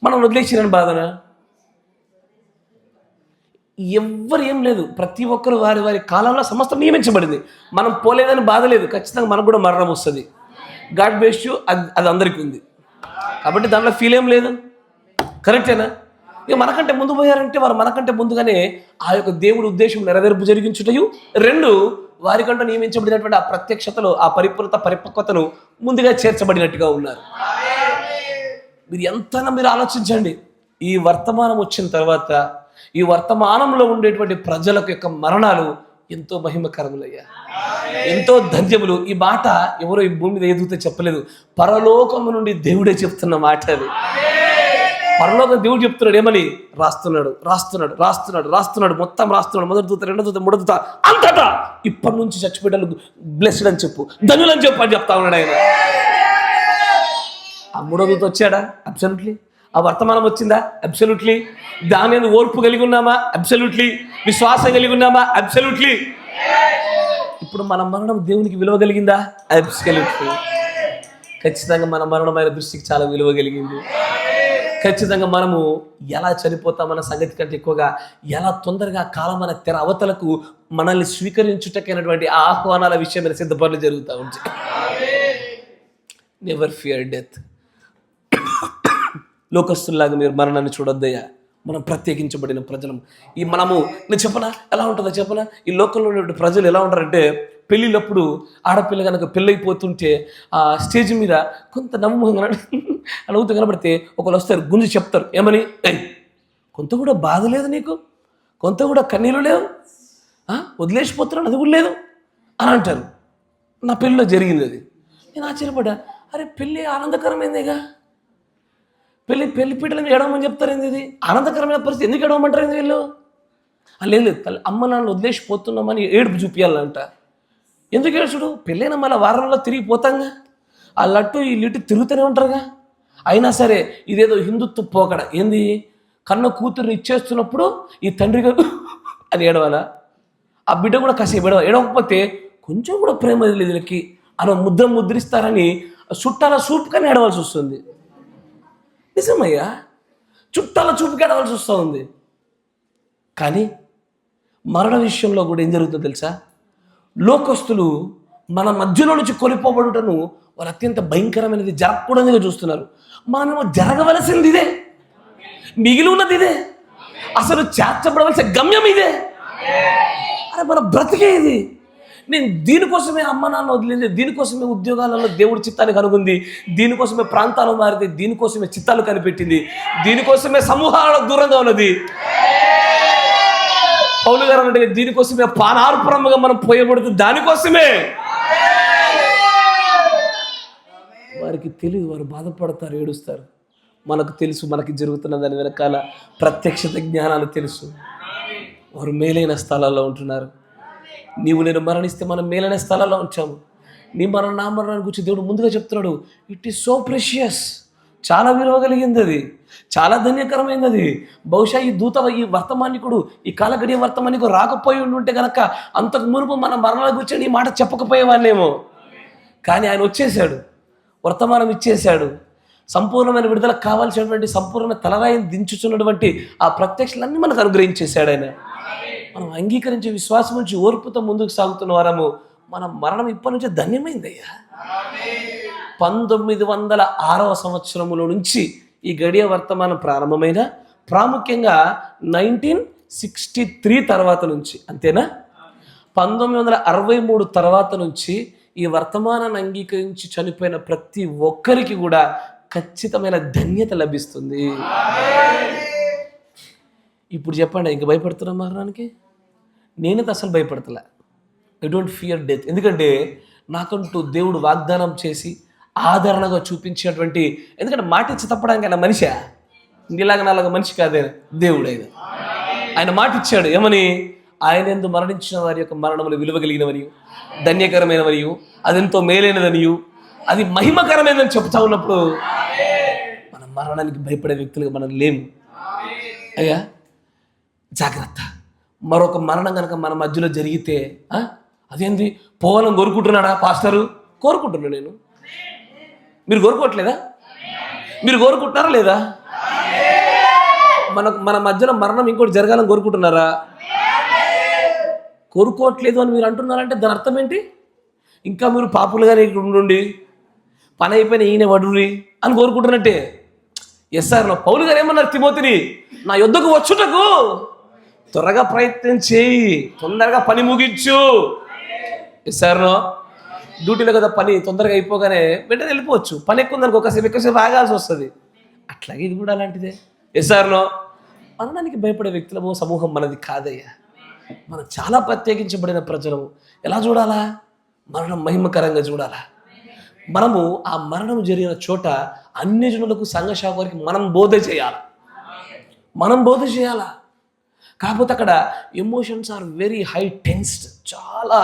మనం వదిలేసిరని బాధనా? ఎవ్వరు ఏం లేదు, ప్రతి ఒక్కరు వారి కాలంలో సమస్తం నియమించబడింది. మనం పోలేదని బాధ లేదు, ఖచ్చితంగా మనకు కూడా మరణం వస్తుంది. గాడ్ బెస్ట్ యూ, అది అందరికీ ఉంది కాబట్టి దాంట్లో ఫీల్ ఏం లేదు. కరెక్టేనా? ఇక మనకంటే ముందు పోయారంటే వారు మనకంటే ముందుగానే ఆ యొక్క దేవుడి ఉద్దేశం నెరవేర్పు జరిగించుటయు, రెండు వారికంటూ నియమించబడినటువంటి ఆ ప్రత్యక్షతలో ఆ పరిపూర్ణత, పరిపక్వతను ముందుగా చేర్చబడినట్టుగా ఉన్నారు. మీరు ఎంతైనా మీరు ఆలోచించండి. ఈ వర్తమానం వచ్చిన తర్వాత ఈ వర్తమానంలో ఉండేటువంటి ప్రజలకు యొక్క మరణాలు ఎంతో మహిమకరములయ్యా, ఎంతో ధన్యములు. ఈ మాట ఎవరో ఈ భూమి మీద ఏదైతే చెప్పలేదు, పరలోకము నుండి దేవుడే చెప్తున్న మాట అది. పరలోకం దేవుడు చెప్తున్నాడు, ఏమని? రాస్తున్నాడు. మొత్తం రాస్తున్నాడు. మొదటి దూత, రెండో దూత, మూడో దూత, అంతటా ఇప్పటి నుంచి చచ్చిపోయేటలు బ్లెస్డ్ అని చెప్పు, ధన్యులని చెప్పు అని చెప్తా ఉన్నాడు ఆయన. ఆ మూడో దూత వచ్చాడా? అబ్సల్యూట్లీ. ఆ వర్తమానం వచ్చిందా? అబ్సల్యూట్లీ. దాని మీద ఓర్పు కలిగి ఉన్నామా? అబ్సల్యూట్లీ. విశ్వాసం కలిగి ఉన్నామా? అబ్సల్యూట్లీ. ఇప్పుడు మన మరణం దేవునికి విలువ కలిగిందా? అబ్సల్యూట్లీ. ఖచ్చితంగా మన మరణమైన దృష్టికి చాలా విలువ కలిగింది. ఖచ్చితంగా మనము ఎలా చనిపోతామన్న సంగతి కంటే ఎక్కువగా ఎలా తొందరగా కాలమైన తెర అవతలకు మనల్ని స్వీకరించుటకైనటువంటి ఆహ్వానాల విషయమైన సిద్ధపనులు జరుగుతూ ఉంటాయి. Never fear death. లోకస్తుల్లాగా మీరు మరణాన్ని చూడొద్దయ్యా. మనం ప్రత్యేకించబడిన ప్రజలం. నేను చెప్పనా ఎలా ఉంటుందో చెప్పనా? ఈ లోకంలో ఉన్న ప్రజలు ఎలా ఉంటారంటే, పెళ్ళిళ్ళప్పుడు ఆడపిల్ల కనుక పెళ్ళైపోతుంటే ఆ స్టేజ్ మీద కొంత నవ్వుతూ కనబడితే ఒకళ్ళు వస్తారు, గుంజి చెప్తారు, ఏమని? కొంత కూడా బాధ లేదు నీకు, కొంత కూడా కన్నీళ్ళు లేవు, వదిలేసిపోతున్నాను అది కూడా లేదు అని అంటారు. నా పెళ్ళిలో జరిగింది అది. నేను ఆశ్చర్యపడ్డా, అరే పెళ్ళి ఆనందకరమైందిగా, పెళ్లి పీటల మీద ఏడవమని చెప్తారు ఏంది, ఇది ఆనందకరమైన పరిస్థితి, ఎందుకు ఏడవమంటారు ఏంది వీళ్ళు? లేదు తల్లి, అమ్మ నాన్న వదిలేసిపోతున్నామని ఏడుపు చూపించాలంట. ఎందుకు ఏడుచుడు? పెళ్ళైన మళ్ళీ వారంలో తిరిగి పోతాంగా, ఆ లట్టు ఈ లిట్టు తిరుగుతూనే ఉంటారుగా. అయినా సరే ఇదేదో హిందుత్వ పోకడ ఏంది, కన్న కూతుర్ని ఇచ్చేస్తున్నప్పుడు ఈ తండ్రి గారు అని ఏడవాలా, ఆ బిడ్డ కూడా కాసేపు ఏడవకపోతే కొంచెం కూడా ప్రేమ లేదు వీళ్ళకి అని ముద్రిస్తారని చుట్టాల చూపుగానే ఏడవలసి వస్తుంది. నిజమయ్యా, చుట్టాల చూపుకి ఏడవలసి వస్తూ ఉంది. కానీ మరణ విషయంలో కూడా ఏం జరుగుతుందో తెలుసా? లోకస్తులు మన మధ్యలో నుంచి కొనిపోబడుటను వాళ్ళు అత్యంత భయంకరమైనది, జరగకూడదుగా చూస్తున్నారు. మనము జరగవలసింది ఇదే, మిగిలి ఉన్నది ఇదే, అసలు చేర్చబడవలసిన గమ్యం ఇదే. అరే మన బ్రతికే ఇది. నేను దీనికోసమే అమ్మ నాన్న వదిలింది, దీనికోసమే ఉద్యోగాలలో దేవుడి చిత్తాన్ని కనుగొంది, దీనికోసమే ప్రాంతాలు మారింది, దీనికోసమే చిత్తాలు కనిపెట్టింది, దీనికోసమే సమూహాలకు దూరంగా ఉన్నది. పౌలు గారు అంటే దీనికోసమే పానార్పణముగా మనం పోయబడుతుంది, దానికోసమే. వారికి తెలియదు, వారు బాధపడతారు, ఏడుస్తారు. మనకు తెలుసు మనకి జరుగుతున్న దాని వెనకాల ప్రత్యక్షత జ్ఞానాలు తెలుసు. వారు మేలైన స్థలాల్లో ఉంటున్నారు. నీవు నేను మరణిస్తే మనం మేలైన స్థలాల్లో ఉంచాము. నీ మరణ నా మరణాన్ని గురించి దేవుడు ముందుగా చెప్తున్నాడు. ఇట్ ఈస్ సో ప్రెషియస్, చాలా విలువ కలిగింది, అది చాలా ధన్యకరమైనది. అది బహుశా ఈ వర్తమానికుడు, ఈ కాలగడియ వర్తమానికుడు రాకపోయి ఉంటే కనుక అంతకు మునుపు మన మరణాల గురించి ఈ మాట చెప్పకపోయేవాళ్ళేమో. కానీ ఆయన వచ్చేసాడు, వర్తమానం ఇచ్చేశాడు. సంపూర్ణమైన విడుదల కావాల్సినటువంటి సంపూర్ణ తలరాయిని దించుతున్నటువంటి ఆ ప్రత్యక్షలన్నీ మనకు అనుగ్రహించేశాడు ఆయన. మనం అంగీకరించే విశ్వాసం నుంచి ఓర్పుతో ముందుకు సాగుతున్న వారము. మన మరణం ఇప్పటి నుంచే ధన్యమైందయ్యా. 1906 సంవత్సరములో నుంచి ఈ గడియ వర్తమానం ప్రారంభమైన, ప్రాముఖ్యంగా 1963 తర్వాత నుంచి, అంతేనా, 1963 తర్వాత నుంచి ఈ వర్తమానాన్ని అంగీకరించి చనిపోయిన ప్రతి ఒక్కరికి కూడా ఖచ్చితమైన ధన్యత లభిస్తుంది. ఇప్పుడు చెప్పండి, ఇంక భయపడుతున్నా మరణానికి? నేనైతే అసలు భయపడతలే. I don't fear death. ఎందుకంటే నాకంటూ దేవుడు వాగ్దానం చేసి ఆదరణగా చూపించేటువంటి, ఎందుకంటే మాట ఇచ్చి తప్పడానికి ఆయన మనిషా? ఇలాగ నాలాగా మనిషి కాదే, దేవుడు ఆయన. ఆయన మాట ఇచ్చాడు ఏమని? ఆయన ఎందు మరణించిన వారి యొక్క మరణములు విలువ కలిగినవనియు, ధన్యకరమైనవనియు, అదెంతో మేలైనదనియు, అది మహిమకరమైనదని చెప్తా ఉన్నప్పుడు మన మరణానికి భయపడే వ్యక్తులుగా మనం లేము. అయ్యా జాగ్రత్త. మరొక మరణం కనుక మన మధ్యలో జరిగితే అదేంది, పోవాలని కోరుకుంటున్నాడా పాస్టరు? కోరుకుంటున్నా నేను. మీరు కోరుకోవట్లేదా? మీరు కోరుకుంటున్నారా లేదా? మన మధ్యలో మరణం ఇంకోటి జరగాలని కోరుకుంటున్నారా? కోరుకోవట్లేదు అని మీరు అంటున్నారంటే దాని అర్థం ఏంటి? ఇంకా మీరు పాపులుగానే ఇక్కడ ఉండి పని అయిపోయిన ఈయన వడురి అని కోరుకుంటున్నట్టే. ఎస్ఆర్లో పౌలు గారు ఏమన్నారు తిమోతిని? నా యొద్దకు వచ్చుటకు త్వరగా ప్రయత్నం చేయి, తొందరగా పని ముగించు. ఎస్ఆర్లో డ్యూటీలో కదా పని తొందరగా అయిపోగానే వెంటనే వెళ్ళిపోవచ్చు. పని ఎక్కువ ఉందనుకో ఎక్కువసేపు ఆగాల్సి వస్తుంది. అట్లాగే ఇది కూడా అలాంటిదే. ఎస్ఆర్లో మరణానికి భయపడే వ్యక్తులము సమూహం మనది కాదయ్యా. మనం చాలా ప్రత్యేకించబడిన ప్రజలము. ఎలా చూడాలా? మరణం మహిమకరంగా చూడాలా. మనము ఆ మరణం జరిగిన చోట అన్ని జనులకు సంఘశాఖ వారికి మనం బోధ చేయాలా. కాకపోతే అక్కడ emotions are very high tensed, చాలా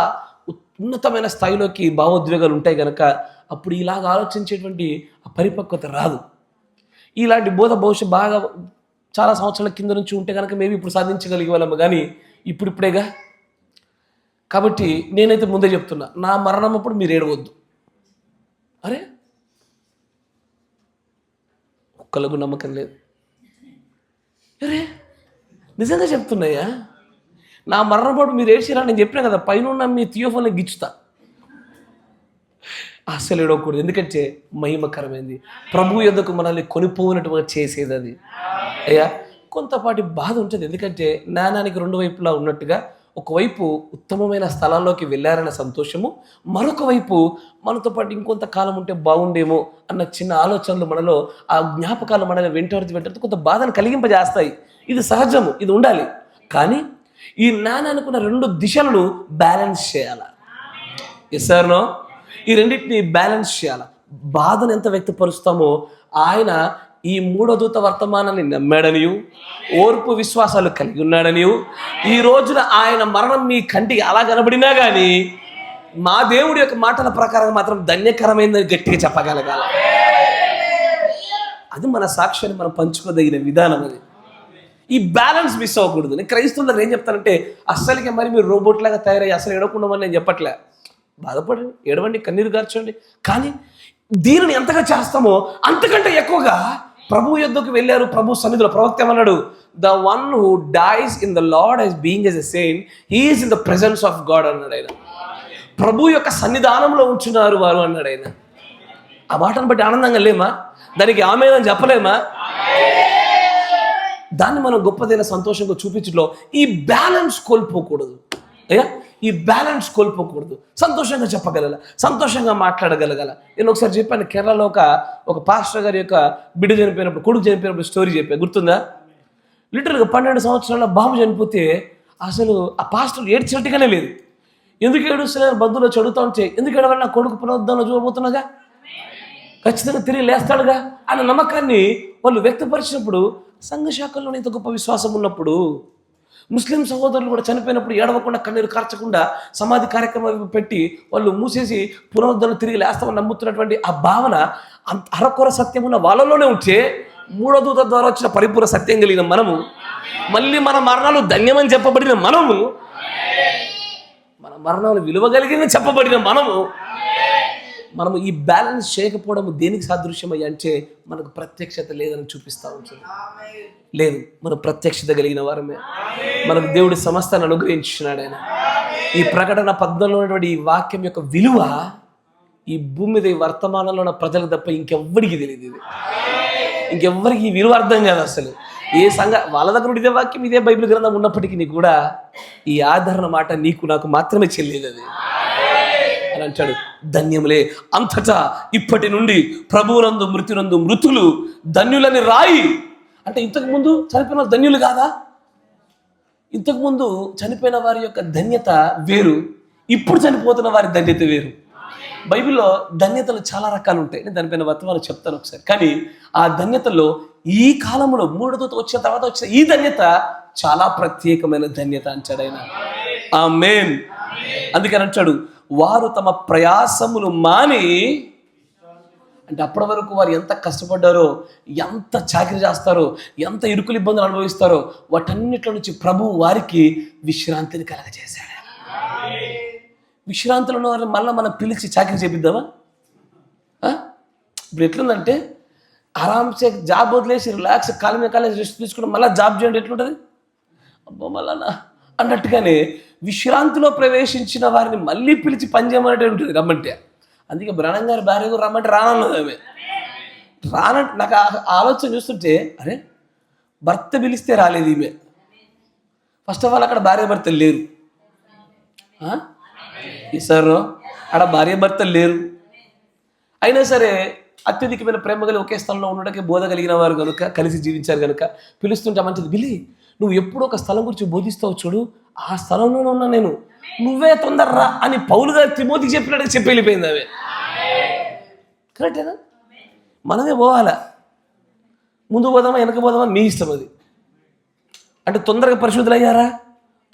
ఉన్నతమైన స్థాయిలోకి భావోద్వేగాలు ఉంటాయి కనుక అప్పుడు ఇలాగ ఆలోచించేటువంటి పరిపక్వత రాదు. ఇలాంటి బోధ బహుశా బాగా చాలా సంవత్సరాల కింద నుంచి ఉంటే కనుక మేబీ ఇప్పుడు సాధించగలిగే వాళ్ళము, కానీ ఇప్పుడిప్పుడేగా. కాబట్టి నేనైతే ముందే చెప్తున్నా, నా మరణం అప్పుడు మీరు ఏడవద్దు. అరే ఒక్కళ్ళకు నమ్మకం లేదు. అరే నిజంగా చెప్తున్నాయా, నా మరణపోటు మీరు ఏడ్చిరా? నేను చెప్పినా కదా, పైన ఉన్న మీ థియోఫోన్ని గిచ్చుతా. అసలు ఏడవకూడదు, ఎందుకంటే మహిమకరమైంది. ప్రభు యొద్దకు మనల్ని కొనిపోయినట్టుగా చేసేది అది. అయ్యా కొంతపాటి బాధ ఉంటుంది, ఎందుకంటే నాణానికి రెండు వైపులా ఉన్నట్టుగా ఒకవైపు ఉత్తమమైన స్థలాల్లోకి వెళ్ళారన్న సంతోషము, మరొక వైపు మనతో పాటు ఇంకొంత కాలం ఉంటే బాగుండేమో అన్న చిన్న ఆలోచనలు మనలో, ఆ జ్ఞాపకాలు మనల్ని వెంటాడుతూ కొంత బాధను కలిగింపజేస్తాయి. ఇది సహజము, ఇది ఉండాలి. కానీ ఈ నాణానికి ఉన్న రెండు దిశలను బ్యాలెన్స్ చేయాలి. ఎస్ఆర్నో ఈ రెండింటిని బ్యాలెన్స్ చేయాలి. బాధను ఎంత వ్యక్తపరుస్తామో ఆయన ఈ మూడో దూత వర్తమానాన్ని నమ్మాడనియు, ఓర్పు విశ్వాసాలు కలిగి ఉన్నాడనియు, ఈ రోజున ఆయన మరణం మీ కంటికి అలా కనబడినా కానీ మా దేవుడి యొక్క మాటల ప్రకారం మాత్రం ధన్యకరమైందని గట్టిగా చెప్పగలగాల. అది మన సాక్ష్యాన్ని మనం పంచుకోదగిన విధానం. అది ఈ బ్యాలెన్స్ మిస్ అవ్వకూడదు. నేను క్రైస్తవులకు ఏం చెప్తానంటే, అస్సలకి మరి మీరు రోబోట్ లాగా తయారయ్యి అసలు ఏడవకుండామని నేను చెప్పట్లే. బాధపడండి, ఏడవండి, కన్నీరు గార్చండి. కానీ దీనిని ఎంతగా చేస్తామో అంతకంటే ఎక్కువగా ప్రభు యొద్దకు వెళ్ళారు. ప్రభు సన్నిధిలో ప్రవక్త ఏమన్నాడు? The one who dice in the lord as being as a saint, he is in the presence of God అన్నాడు ఆయన. ప్రభు యొక్క సన్నిధానంలో ఉంచున్నారు వారు అన్నాడు ఆయన. ఆ మాటను బట్టి ఆనందంగా లేమా? దానికి ఆమేనని చెప్పలేమా? దాన్ని మనం గొప్పదైన సంతోషంగా చూపించడంలో ఈ బ్యాలెన్స్ కోల్పోకూడదు. అయ్యా, ఈ బ్యాలెన్స్ కోల్పోకూడదు. సంతోషంగా చెప్పగలగాల, సంతోషంగా మాట్లాడగలగాల. నేను ఒకసారి చెప్పాను, కేరళలో ఒక పాస్టర్ గారి యొక్క బిడ్డ చనిపోయినప్పుడు, కొడుకు చనిపోయినప్పుడు స్టోరీ చెప్పాను, గుర్తుందా? లిటరల్గా 12 సంవత్సరాల బాబు చనిపోతే అసలు ఆ పాస్టర్ ఏడ్చినట్టుగానే లేదు. ఎందుకు ఏడుస్తలేదు? బంధువులు చదువుతా ఉంటే, ఎందుకు ఏడవని? నా కొడుకు పునరుద్ధరణ చూడబోతున్నాగా, ఖచ్చితంగా తిరిగి లేస్తాడుగా అన్న నమ్మకాన్ని వాళ్ళు వ్యక్తపరిచినప్పుడు, సంఘ శాఖల్లో ఇంత గొప్ప విశ్వాసం ఉన్నప్పుడు, ముస్లిం సహోదరులు కూడా చనిపోయినప్పుడు ఏడవకుండా, కన్నీరు కార్చకుండా సమాధి కార్యక్రమాలు పెట్టి వాళ్ళు మూసేసి పునరుద్ధరణ తిరిగి లేస్తామని నమ్ముతున్నటువంటి ఆ భావన అరకొర సత్యం ఉన్న వాళ్ళలోనే ఉంటే, మూడో దూత ద్వారా వచ్చిన పరిపూర్ణ సత్యం కలిగిన మనము, మళ్ళీ మన మరణాలు ధన్యమని చెప్పబడిన మనము, మన మరణాలు విలువ కలిగిందని చెప్పబడిన మనము ఈ బ్యాలెన్స్ చేయకపోవడం దేనికి సాదృశ్యమయ్యా అంటే, మనకు ప్రత్యక్షత లేదని చూపిస్తూ ఉంటుంది. లేదు, మన ప్రత్యక్షత కలిగిన వారమే. మనకు దేవుడి సమస్తాన్ని అనుగ్రహించినాడు ఆయన. ఈ ప్రకటన 14 ఉన్నటువంటి ఈ వాక్యం యొక్క విలువ ఈ భూమి మీద ఈ వర్తమానంలో ఉన్న ప్రజలకు తప్ప ఇంకెవ్వరికి తెలియదు. ఇది ఇంకెవ్వరికి ఈ విలువ అర్థం కాదు అసలు. ఏ వాళ్ళ దగ్గర ఇదే వాక్యం, ఇదే బైబిల్ గ్రంథం ఉన్నప్పటికీ కూడా ఈ ఆదరణ మాట నీకు నాకు మాత్రమే చెల్లేదు అది అని అంటాడు. ధన్యములే అంతటా ఇప్పటి నుండి ప్రభువునందు మృతునందు మృతులు ధన్యులని రాయి. అంటే ఇంతకుముందు చనిపోయిన ధన్యులు కాదా? ఇంతకుముందు చనిపోయిన వారి యొక్క ధన్యత వేరు, ఇప్పుడు చనిపోతున్న వారి ధన్యత వేరు. బైబిల్లో ధన్యతలు చాలా రకాలు ఉంటాయి. నేను దానిపైన వర్తమానం చెప్తాను ఒకసారి. కానీ ఆ ధన్యతలో ఈ కాలంలో మూడో దూత వచ్చిన తర్వాత వచ్చిన ఈ ధన్యత చాలా ప్రత్యేకమైన ధన్యత అంటాడు ఆయన. ఆమేన్. అందుకని అంటాడు, వారు తమ ప్రయాసములు మాని, అంటే అప్పటి వరకు వారు ఎంత కష్టపడ్డారో, ఎంత చాకరీ చేస్తారో, ఎంత ఇరుకులు ఇబ్బందులు అనుభవిస్తారో, వాటన్నిటిలో నుంచి ప్రభువు వారికి విశ్రాంతిని కలగజేశాడు. విశ్రాంతిలో ఉన్న వారిని మళ్ళీ మనం పిలిచి చాకరీ చేపిద్దామా? ఇప్పుడు ఎట్లుందంటే, ఆరామ్సే జాబ్ వదిలేసి రిలాక్స్ కాలేజ్ రెస్ట్ తీసుకుంటే మళ్ళీ జాబ్ చేయండి ఎట్లుంటుంది? అబ్బో మళ్ళా అన్నట్టుగానే విశ్రాంతిలో ప్రవేశించిన వారిని మళ్ళీ పిలిచి పనిచేయమంటే ఉంటుంది రమ్మంటే. అందుకే బ్రహ్మం గారి భార్య కూడా రమ్మంటే రానన్నది ఆమె. రానంటే నాకు ఆలోచన చూస్తుంటే, అరే భర్త పిలిస్తే రాలేదు ఈమె. ఫస్ట్ ఆఫ్ ఆల్ అక్కడ భార్య భర్తలు లేరు. ఈసారి అక్కడ భార్య భర్తలు లేరు. అయినా సరే అత్యధికమైన ప్రేమ కలిగి ఒకే స్థలంలో ఉండడానికి బోధ కలిగిన వారు కనుక, కలిసి జీవించారు కనుక పిలుస్తుంటే మంచిది. బిల్లి, నువ్వు ఎప్పుడు ఒక స్థలం గురించి బోధిస్తావు చూడు, ఆ స్థలంలోనే ఉన్నా నేను, నువ్వే తొందరరా అని పౌలు గారు తిమోతికి చెప్పినట్టుగా చెప్పి వెళ్ళిపోయింది ఆమె. కరెక్టేనా? మనమే పోవాలా, ముందు పోదామా వెనక పోదామా మీ ఇష్టం అది. అంటే తొందరగా పరిశుద్ధులు అయ్యారా,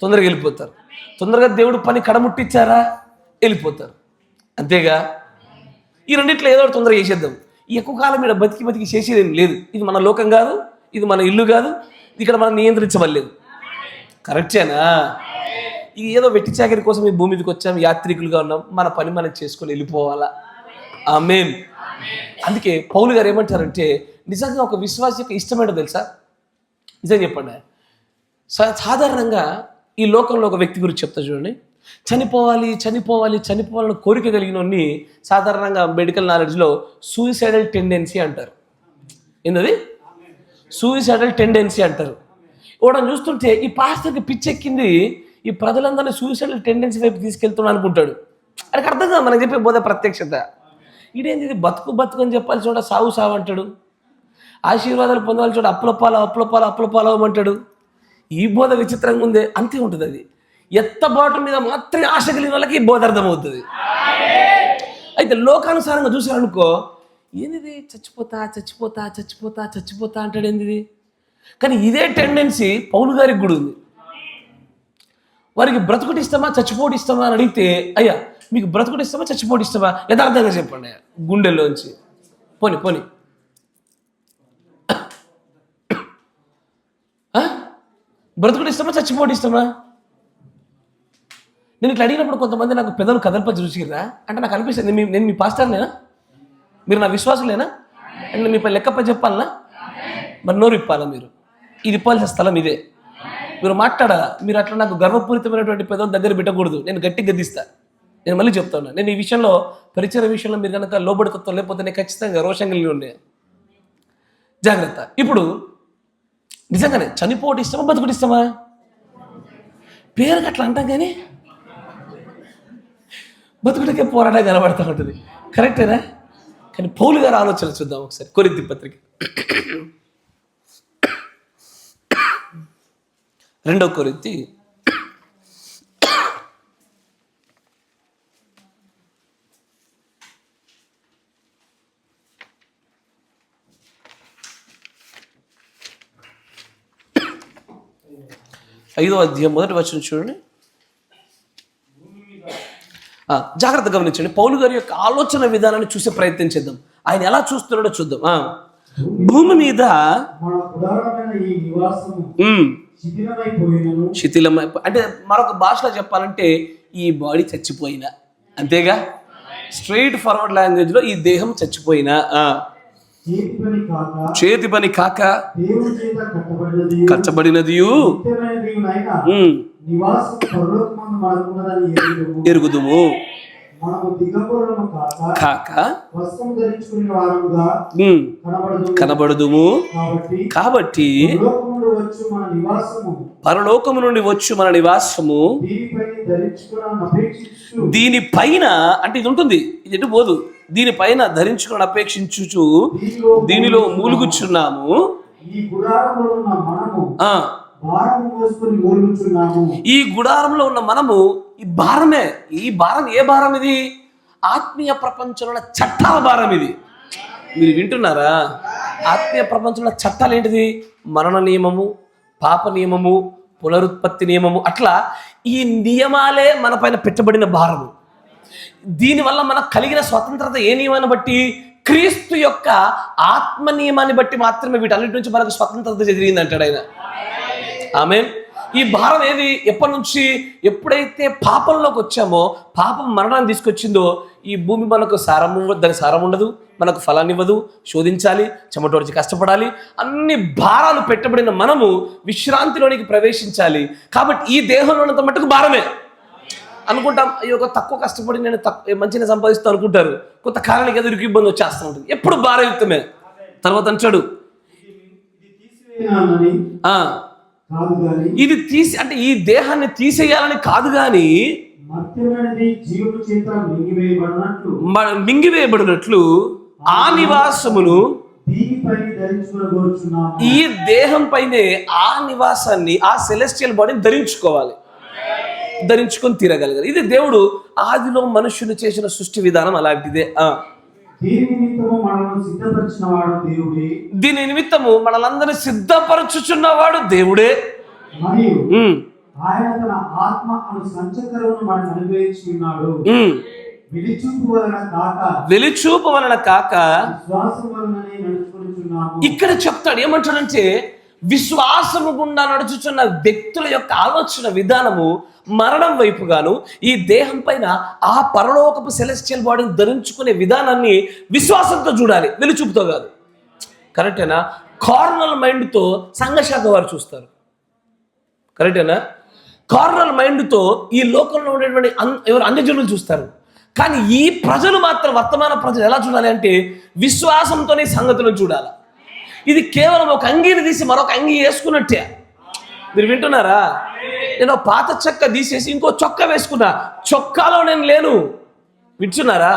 తొందరగా వెళ్ళిపోతారు. తొందరగా దేవుడు పని కడముట్టించారా, వెళ్ళిపోతారు. అంతేగా? ఈ రెండిట్లో ఏదో ఒకటి తొందరగా చేసేద్దాం. ఈ ఎక్కువ కాలం మీద బతికి చేసేది లేదు. ఇది మన లోకం కాదు, ఇది మన ఇల్లు కాదు, ఇక్కడ మనం నియంత్రించవలేదు. కరెక్టేనా? ఇది ఏదో వెట్టి చాకరి కోసం ఈ భూమి మీదకి వచ్చాం, యాత్రికులుగా ఉన్నాం, మన పని మనం చేసుకొని వెళ్ళిపోవాలా. ఆమేన్. అందుకే పౌలు గారు ఏమంటారంటే, నిజంగా ఒక విశ్వాసి యొక్క ఇష్టమేంటో తెలుసా? నిజం చెప్పండి. సాధారణంగా ఈ లోకంలో ఒక వ్యక్తి గురించి చెప్తా చూడండి. చనిపోవాలని కోరిక కలిగిన వాడిని సాధారణంగా మెడికల్ నాలెడ్జ్లో సూయిసైడల్ టెండెన్సీ అంటారు. ఏంటది? సూయిసైడల్ టెండెన్సీ అంటారు. ఇవ్వడం చూస్తుంటే ఈ పాస్టర్కి పిచ్చెక్కింది, ఈ ప్రజలందరినీ సూయిసైడల్ టెండెన్సీ వైపు తీసుకెళ్తున్నా అనుకుంటాడు. అది అర్థం కాదు మనకు చెప్పే బోధ ప్రత్యక్షత. ఇదేంటి బతుకు అని చెప్పాలి చూడ సావు అంటాడు. ఆశీర్వాదాలు పొందాలి చూడ అప్పులపాలమంటాడు. ఈ బోధ విచిత్రంగా ఉందే. అంతే ఉంటుంది. అది ఎత్తబాటు మీద మాత్రమే ఆశ కలిగిన వాళ్ళకి ఈ బోధ అర్థమవుతుంది. అయితే లోకానుసారంగా చూసారనుకో, ఏంది చచ్చిపోతా చచ్చిపోతా చచ్చిపోతా చచ్చిపోతా అంటాడు ఏంది. కానీ ఇదే టెండెన్సీ పౌలు గారికి కూడా ఉంది. వారికి బ్రతుకుటి ఇష్టమా చచ్చిపోటు ఇష్టమా అని అడిగితే, అయ్యా మీకు బ్రతుకుటి ఇష్టమా చచ్చిపోటు ఇష్టమా యథార్థంగా చెప్పండి గుండెల్లోంచి. పోని పోని బ్రతుకుడు ఇష్టమా చచ్చిపోటు ఇష్టమా? నేను ఇట్లా అడిగినప్పుడు కొంతమంది నాకు పెదవులు కదలపచ్చి చూసిరా అంటే నాకు అనిపిస్తుంది నేను మీ పాస్టర్లేనా, మీరు నా విశ్వాసులేనా అంటే మీ లెక్కప్ప చెప్పాలనా? మరి నోరు ఇప్పాలా? మీరు ఇది ఇప్పాల్సిన స్థలం ఇదే. మీరు మాట్లాడాలా? మీరు అట్లా నాకు గర్వపూరితమైనటువంటి పెదవులు దగ్గర పెట్టకూడదు. నేను గట్టిగా గద్దిస్తా. నేను మళ్ళీ చెప్తాను, నేను ఈ విషయంలో పరిచయ విషయంలో మీరు కనుక లోబడితత్వం లేకపోతే నేను ఖచ్చితంగా రోషం కలిగి ఉండే. జాగ్రత్త. ఇప్పుడు నిజంగానే చనిపోవడం ఇష్టమా బతుకుడు ఇష్టమా? పేరుకి అట్లా అంటాం కానీ బతుకుడికే పోరాటం కనబడుతూ ఉంటుంది. కరెక్టేనా? కానీ పౌలు గారు ఆలోచన చూద్దాం ఒకసారి. కొరింథీ పత్రిక 2 కొరింథీ 5వ అధ్యాయం 1వ వచనం చూడండి. జాగ్రత్త గమనించండి. పౌలు గారి యొక్క ఆలోచన విధానాన్ని చూసే ప్రయత్నం చేద్దాం. ఆయన ఎలా చూస్తున్నాడో చూద్దాం. భూమి మీద శిథిలమై, అంటే మరొక భాషలో చెప్పాలంటే ఈ బాడీ చచ్చిపోయినా, అంతేగా స్ట్రైట్ ఫార్వర్డ్ లాంగ్వేజ్ లో ఈ దేహం చచ్చిపోయినా, చేతి పని కాక కట్టబడినది ఎరుగుదుము కాక కనబడదుము. కాబట్టి పరలోకము నుండి వచ్చు మన నివాసము దీనిపైన, అంటే ఇది ఉంటుంది, ఇది ఎటు పోదు, దీనిపైన ధరించుకుని అపేక్షించుచు దీనిలో మూలుగుచున్నాము. ఈ గుడారంలో ఉన్న మనము ఈ భారమే. ఈ భారం ఏ భారం? ఇది ఆత్మీయ ప్రపంచంలో చట్టాల భారం. ఇది మీరు వింటున్నారా? ఆత్మీయ ప్రపంచంలో చట్టాలు ఏంటిది? మరణ నియమము, పాప నియమము, పునరుత్పత్తి నియమము, అట్లా ఈ నియమాలే మన పైన పెట్టబడిన భారము. దీనివల్ల మనకు కలిగిన స్వతంత్రత ఏ నియమాన్ని బట్టి? క్రీస్తు యొక్క ఆత్మ నియమాన్ని బట్టి మాత్రమే వీటన్నిటి నుంచి మనకు స్వతంత్రత జరిగింది అంటాడు ఆయన. ఆమేన్. ఈ భారం ఏది? ఎప్పటి నుంచి? ఎప్పుడైతే పాపంలోకి వచ్చామో, పాపం మరణాన్ని తీసుకొచ్చిందో, ఈ భూమి మనకు దాని సారం ఉండదు, మనకు ఫలాన్ని ఇవ్వదు, శోధించాలి, చెమటోడిచి కష్టపడాలి, అన్ని భారాలు పెట్టబడిన మనము విశ్రాంతిలోనికి ప్రవేశించాలి. కాబట్టి ఈ దేహంలో ఉన్నంత మట్టుకు భారమే అనుకుంటాం. అయ్యో తక్కువ కష్టపడి నేను మంచిగా సంపాదిస్తాను అనుకుంటారు. కొంత కాలానికి ఎదురుకి ఇబ్బంది వచ్చేస్తూ ఉంటుంది. ఎప్పుడు భారయుక్తమే. తర్వాత అంటాడు ఇది తీసి, అంటే ఈ దేహాన్ని తీసేయాలని కాదు గాని మింగివేయబడినట్లు ఆ నివాసమును ఈ దేహం పైనే ఆ నివాసాన్ని, ఆ సెలెస్టియల్ బాడీని ధరించుకోవాలి, ధరించుకొని తీరగలగాలి. ఇది దేవుడు ఆదిలో మనుష్యుని చేసిన సృష్టి విధానం అలాంటిదే. దీని నిమిత్తము మనలందరినీ సిద్ధపరచుచున్నవాడు దేవుడే. వెలిచూపు వలన కాక ఇక్కడ చెప్తాడు. ఏమంటాడంటే విశ్వాసము గుండా నడుచుచున్న వ్యక్తుల యొక్క ఆలోచన విధానము మరణం వైపుగాను, ఈ దేహం పైన ఆ పరలోకపు సెలెస్టియల్ బాడీని ధరించుకునే విధానాన్ని విశ్వాసంతో చూడాలి, వెలుచూపుతో కాదు. కరెక్టేనా? కార్నల్ మైండ్తో సంఘశాఖ వారు చూస్తారు. కరెక్టేనా? కార్నల్ మైండ్తో ఈ లోకంలో ఉండేటువంటి ఎవరు అన్యజనులు చూస్తారు. కానీ ఈ ప్రజలు మాత్రం, వర్తమాన ప్రజలు ఎలా చూడాలి అంటే విశ్వాసంతోనే సంగతులను చూడాలి. ఇది కేవలం ఒక అంగీని తీసి మరొక అంగీ వేసుకున్నట్టే. మీరు వింటున్నారా? నేను పాత చొక్కా తీసేసి ఇంకో చొక్కా వేసుకున్నా, చొక్కాలో నేను లేను. వింటున్నారా?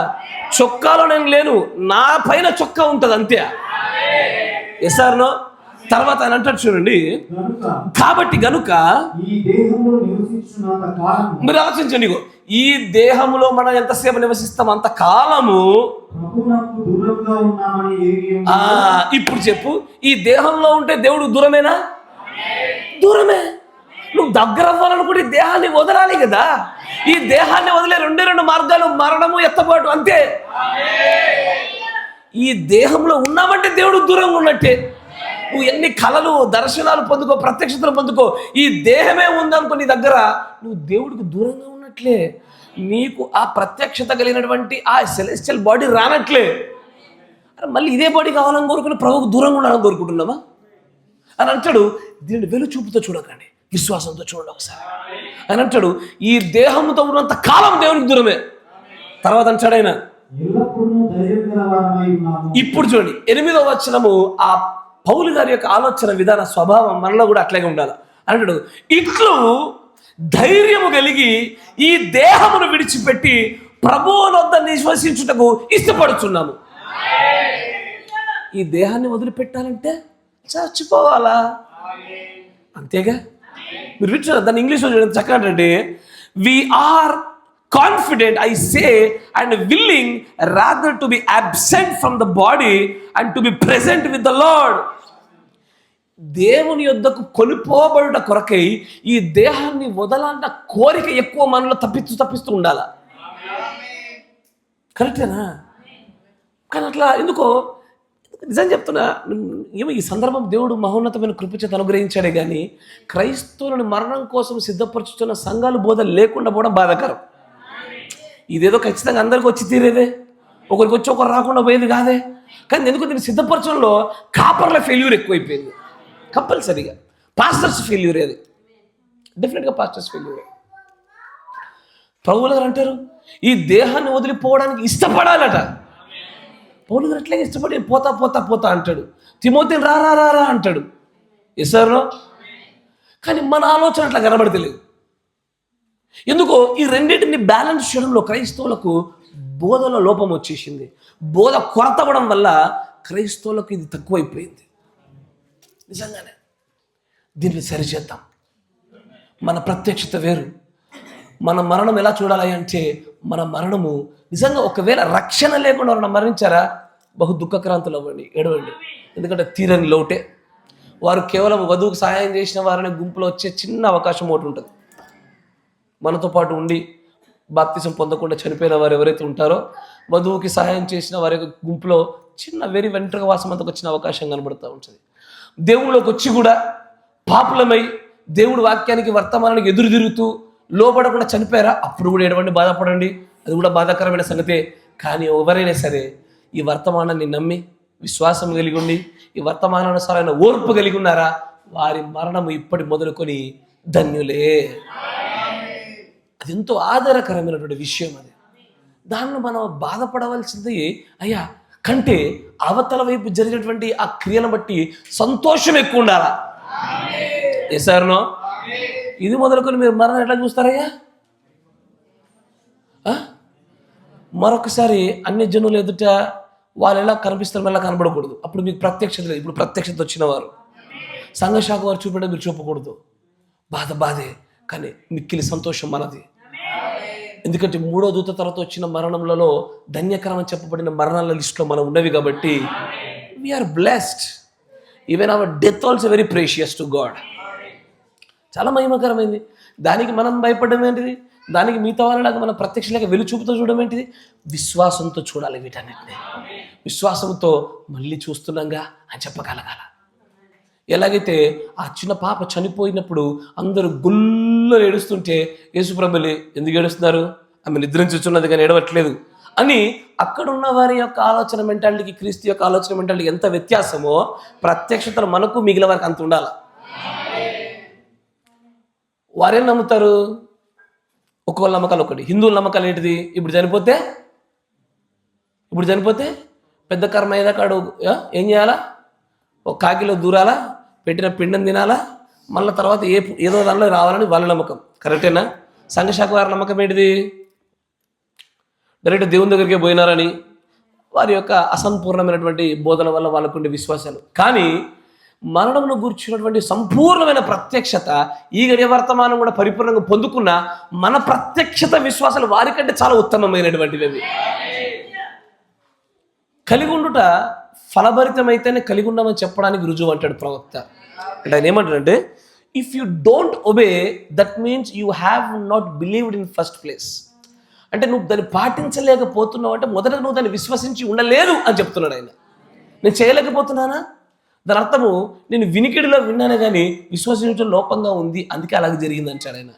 చొక్కాలో నేను లేను, నా పైన చొక్కా ఉంటుంది అంతే. Yes or no? తర్వాత ఆయన అంటాడు చూడండి, కాబట్టి గనుక ఈ దేహంలో నివసించున్నంత కాలం మీరు ఆలోచించండి, ఇగో ఈ దేహంలో మనం ఎంతసేపు నివసిస్తాం అంత కాలము ప్రభువునకు దూరంగా ఉన్నామని ఏమి ఇప్పుడు చెప్పు, ఈ దేహంలో ఉంటే దేవుడు దూరమేనా? దూరమే. నువ్వు దగ్గర అవ్వాలనుకుంటే ఈ దేహాన్ని వదలాలి కదా. ఈ దేహాన్ని వదిలే రెండు మార్గాలు, మరణము, ఎత్తబాటు, అంతే. ఈ దేహంలో ఉన్నామంటే దేవుడు దూరంగా ఉన్నట్టే. నువ్వు ఎన్ని కళలు, దర్శనాలు పొందుకో, ప్రత్యక్షతలు పొందుకో, ఈ దేహమే ఉందనుకో నీ దగ్గర, నువ్వు దేవుడికి దూరంగా ఉన్నట్లే. నీకు ఆ ప్రత్యక్షత కలిగినటువంటి ఆ సెలెస్టియల్ బాడీ రానట్లే. మళ్ళీ ఇదే బాడీ కావాలని కోరుకుని ప్రభువుకు దూరంగా ఉండాలని కోరుకుంటున్నావా అని అంటాడు. దీన్ని వెలుచూపుతో చూడకండి, విశ్వాసంతో చూడండి ఒకసారి అని అంటాడు. ఈ దేహంతో ఉన్నంత కాలం దేవునికి దూరమే. తర్వాత అంటాడు ఆయన, ఇప్పుడు చూడండి 8వ వచనము, ఆ పౌలు గారి యొక్క ఆలోచన విధాన స్వభావం మనలో కూడా అట్లాగే ఉండాలి అంటాడు. ఇట్లు ధైర్యము కలిగి ఈ దేహమును విడిచిపెట్టి ప్రభువునొద్ద నివసించుటకు ఇష్టపడుచున్నాము. ఈ దేహాన్ని వదిలిపెట్టాలంటే చచ్చిపోవాలా, అంతేగా. మీరు వింటున్నారు దాన్ని ఇంగ్లీష్లో చూడండి చక్కగా అంటే, we are confident, I say, and willing rather to be absent from the body and to be present with the Lord. దేవుని యొద్దకు కొనిపోబడుట కొరకై ఈ దేహాన్ని వదలాలన్న కోరిక ఎక్కువ మనలో తప్పిస్తూ ఉండాల. కరెక్టేనా? కానీ అట్లా ఎందుకో నిజం చెప్తున్నా, ఏమో ఈ సందర్భం దేవుడు మహోన్నతమైన కృపచేత అనుగ్రహించాడే కానీ క్రైస్తవులను మరణం కోసం సిద్ధపరుచుతున్న సంఘాలు బోధ లేకుండా పోవడం బాధాకరం. ఇదేదో ఖచ్చితంగా అందరికి వచ్చి తీరేదే, ఒకరికి వచ్చి ఒకరు రాకుండా పోయేది కాదే. కానీ ఎందుకు దీన్ని సిద్ధపరచడంలో కాపర్ల ఫెయిల్యూర్ ఎక్కువైపోయింది. కంపల్సరీగా పాస్టర్స్ ఫెయిల్యూర్, అది డెఫినెట్గా పాస్టర్స్ ఫెయిల్యూర్. పౌలు గారు అంటారు ఈ దేహాన్ని వదిలిపోవడానికి ఇష్టపడాలట. పౌలు గారు అట్లాగే ఇష్టపడి పోతా పోతా పోతా అంటాడు. తిమోతిని రా రా రా రా అంటాడు. ఎస్ఆర్నో? కానీ మన ఆలోచన అట్లా కనబడతలేదు. ఎందుకో ఈ రెండింటిని బ్యాలెన్స్ చేయడంలో క్రైస్తవులకు బోధలో లోపం వచ్చేసింది. బోధ కొరత అవ్వడం వల్ల క్రైస్తవులకు ఇది తక్కువైపోయింది. నిజంగానే దీన్ని సరిచేద్దాం. మన ప్రత్యక్షత వేరు. మన మరణం ఎలా చూడాలి అంటే, మన మరణము నిజంగా ఒకవేళ రక్షణ లేకుండా ఎవరైనా మరణించారా, బహు దుఃఖక్రాంతులు అవ్వండి, ఏడవండి. ఎందుకంటే తీరని లోటే. వారు కేవలం వధువుకు సహాయం చేసిన వారిని గుంపులో వచ్చే చిన్న అవకాశం ఒకటి ఉంటుంది. మనతో పాటు ఉండి బాప్తిసం పొందకుండా చనిపోయిన వారు ఎవరైతే ఉంటారో, వధువుకి సహాయం చేసిన వారి గుంపులో చిన్న వెంట్రుక వాసం అంతకు వచ్చిన అవకాశం కనబడుతూ ఉంటుంది. దేవుళ్ళలోకి వచ్చి కూడా పాపులమై దేవుడి వాక్యానికి, వర్తమానానికి ఎదురు తిరుగుతూ లోపడకుండా చనిపోయారా, అప్పుడు కూడా ఎటువంటి బాధపడండి, అది కూడా బాధాకరమైన సంగతే. కానీ ఎవరైనా సరే ఈ వర్తమానాన్ని నమ్మి విశ్వాసం కలిగి ఉండి ఈ వర్తమానానుసారమైన ఓర్పు కలిగి ఉన్నారా, వారి మరణము ఇప్పటి మొదలుకొని ధన్యులే. అది ఎంతో ఆధారకరమైనటువంటి విషయం. అది దానిలో మనం బాధపడవలసింది అయ్యా కంటే అవతల వైపు జరిగినటువంటి ఆ క్రియలను బట్టి సంతోషం ఎక్కువ ఉండాలా. ఎసార్నో? ఇది మొదలుకొని మీరు మరణం ఎట్లా చూస్తారయ్యా? మరొకసారి అన్య జనులు ఎదుట వాళ్ళు ఎలా కనిపిస్తారు మళ్ళీ కనబడకూడదు. అప్పుడు మీకు ప్రత్యక్షత లేదు. ఇప్పుడు ప్రత్యక్షత వచ్చిన వారు సంఘశాఖ వారు చూపడం మీరు చూపకూడదు. బాధే, కానీ మిక్కిలి సంతోషం మనది. ఎందుకంటే 3వ దూత తర్వాత వచ్చిన మరణంలో ధన్యకరం అని చెప్పబడిన మరణాల లిస్టులో మనం ఉన్నవి కాబట్టి we are blessed. Even our death also very precious to God. చాలా మహిమకరమైంది. దానికి మనం భయపడడం ఏంటిది? దానికి మిగతా వాళ్ళలాగా మనం ప్రత్యక్షంగా వెలుచూపుతో చూడడం ఏంటిది? విశ్వాసంతో చూడాలి. వీటన్నిటిని విశ్వాసంతో మళ్ళీ చూస్తున్నాగా అని చెప్పగలగాల. ఎలాగైతే ఆ చిన్న పాప చనిపోయినప్పుడు అందరూ గుళ్ళు ఏడుస్తుంటే యేసుప్రభులు ఎందుకు ఏడుస్తున్నారు? ఆమె నిద్రించుచున్నది కానీ ఏడవట్లేదు అని అక్కడ ఉన్న వారి యొక్క ఆలోచన మెంటాలిటీకి క్రీస్తు యొక్క ఆలోచన మెంటాలిటీకి ఎంత వ్యత్యాసమో ప్రత్యక్షతలు మనకు మిగిలిన వారికి అంత ఉండాలి. వారేం నమ్ముతారు? ఒక్కొక్క నమ్మకాలు ఒకటి. హిందువుల నమ్మకాలు ఏంటిది? ఇప్పుడు చనిపోతే పెద్ద కర్మ అయ్యేదా కాడు ఏం చేయాలా? ఒక కాకిలో దూరాలా, పెట్టిన పిండం తినాలా, మళ్ళీ తర్వాత ఏదో దానిలో రావాలని వాళ్ళ నమ్మకం. కరెక్టేనా? సంఘశాఖ వారి నమ్మకం ఏంటిది? డైరెక్ట్ దేవుని దగ్గరికే పోయినారని వారి యొక్క అసంపూర్ణమైనటువంటి బోధన వల్ల వాళ్ళకుండే విశ్వాసాలు. కానీ మరణమును గూర్చినటువంటి సంపూర్ణమైన ప్రత్యక్షత ఈ గడియ వర్తమానం కూడా పరిపూర్ణంగా పొందుకున్న మన ప్రత్యక్షత విశ్వాసాలు వారికంటే చాలా ఉత్తమమైనటువంటివి అవి. కలిగి ఉండుట ఫలభరితమైతేనే కలిగి ఉన్నామని చెప్పడానికి రుజువు అంటాడు ప్రవక్త. అంటే ఆయన ఏమంటాడంటే, if you don't obey that means you have not believed in first place. అంటే నువ్వు దాన్ని పాటించలేకపోతున్నావు అంటే మొదట నువ్వు దాన్ని విశ్వసించి ఉండలేదు అని చెప్తున్నాడు ఆయన. నేను చేయలేకపోతున్నానా, దాని అర్థము నేను వినికిడిలో విన్నానే కానీ విశ్వసించడం లోపంగా ఉంది, అందుకే అలాగే జరిగింది అంటాడు ఆయన.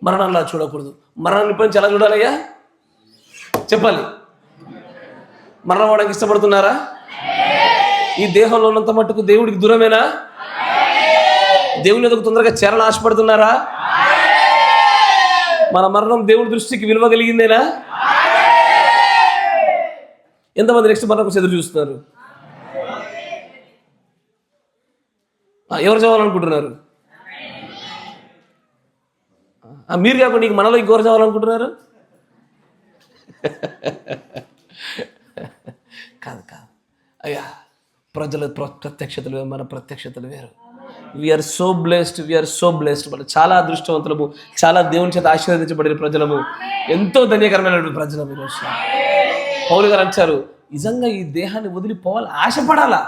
మరణంలా చూడకూడదు. మరణాన్ని ఇప్పటి నుంచి ఎలా చూడాలయ్యా చెప్పాలి. మరణం అవడానికి ఇష్టపడుతున్నారా? ఈ దేహంలో ఉన్నంత మట్టుకు దేవుడికి దూరమేనా? దేవుని ఎదుగు తొందరగా చేరని ఆశపడుతున్నారా? మన మరణం దేవుడి దృష్టికి విలువ కలిగిందేనా? ఎంతమంది నెక్స్ట్ మరణం కోసం ఎదురు చూస్తున్నారు? ఎవరు చావాలనుకుంటున్నారు? మీరు కాకుండా నీకు మనలో ఇంకెవరు చావాలనుకుంటున్నారు? కాదు కాదు అయ్యా, ప్రజల ప్రత్యక్షతలు వేరు, మన ప్రత్యక్షతలు వేరు. We are so blessed. మనం చాలా అదృష్టవంతులము, చాలా దేవుని చేత ఆశీర్వదించబడిన ప్రజలము, ఎంతో ధన్యకరమైనటువంటి ప్రజలము. ఈరోజు పౌలు గారు అంటారు, నిజంగా ఈ దేహాన్ని వదిలిపోవాలి ఆశపడాలా?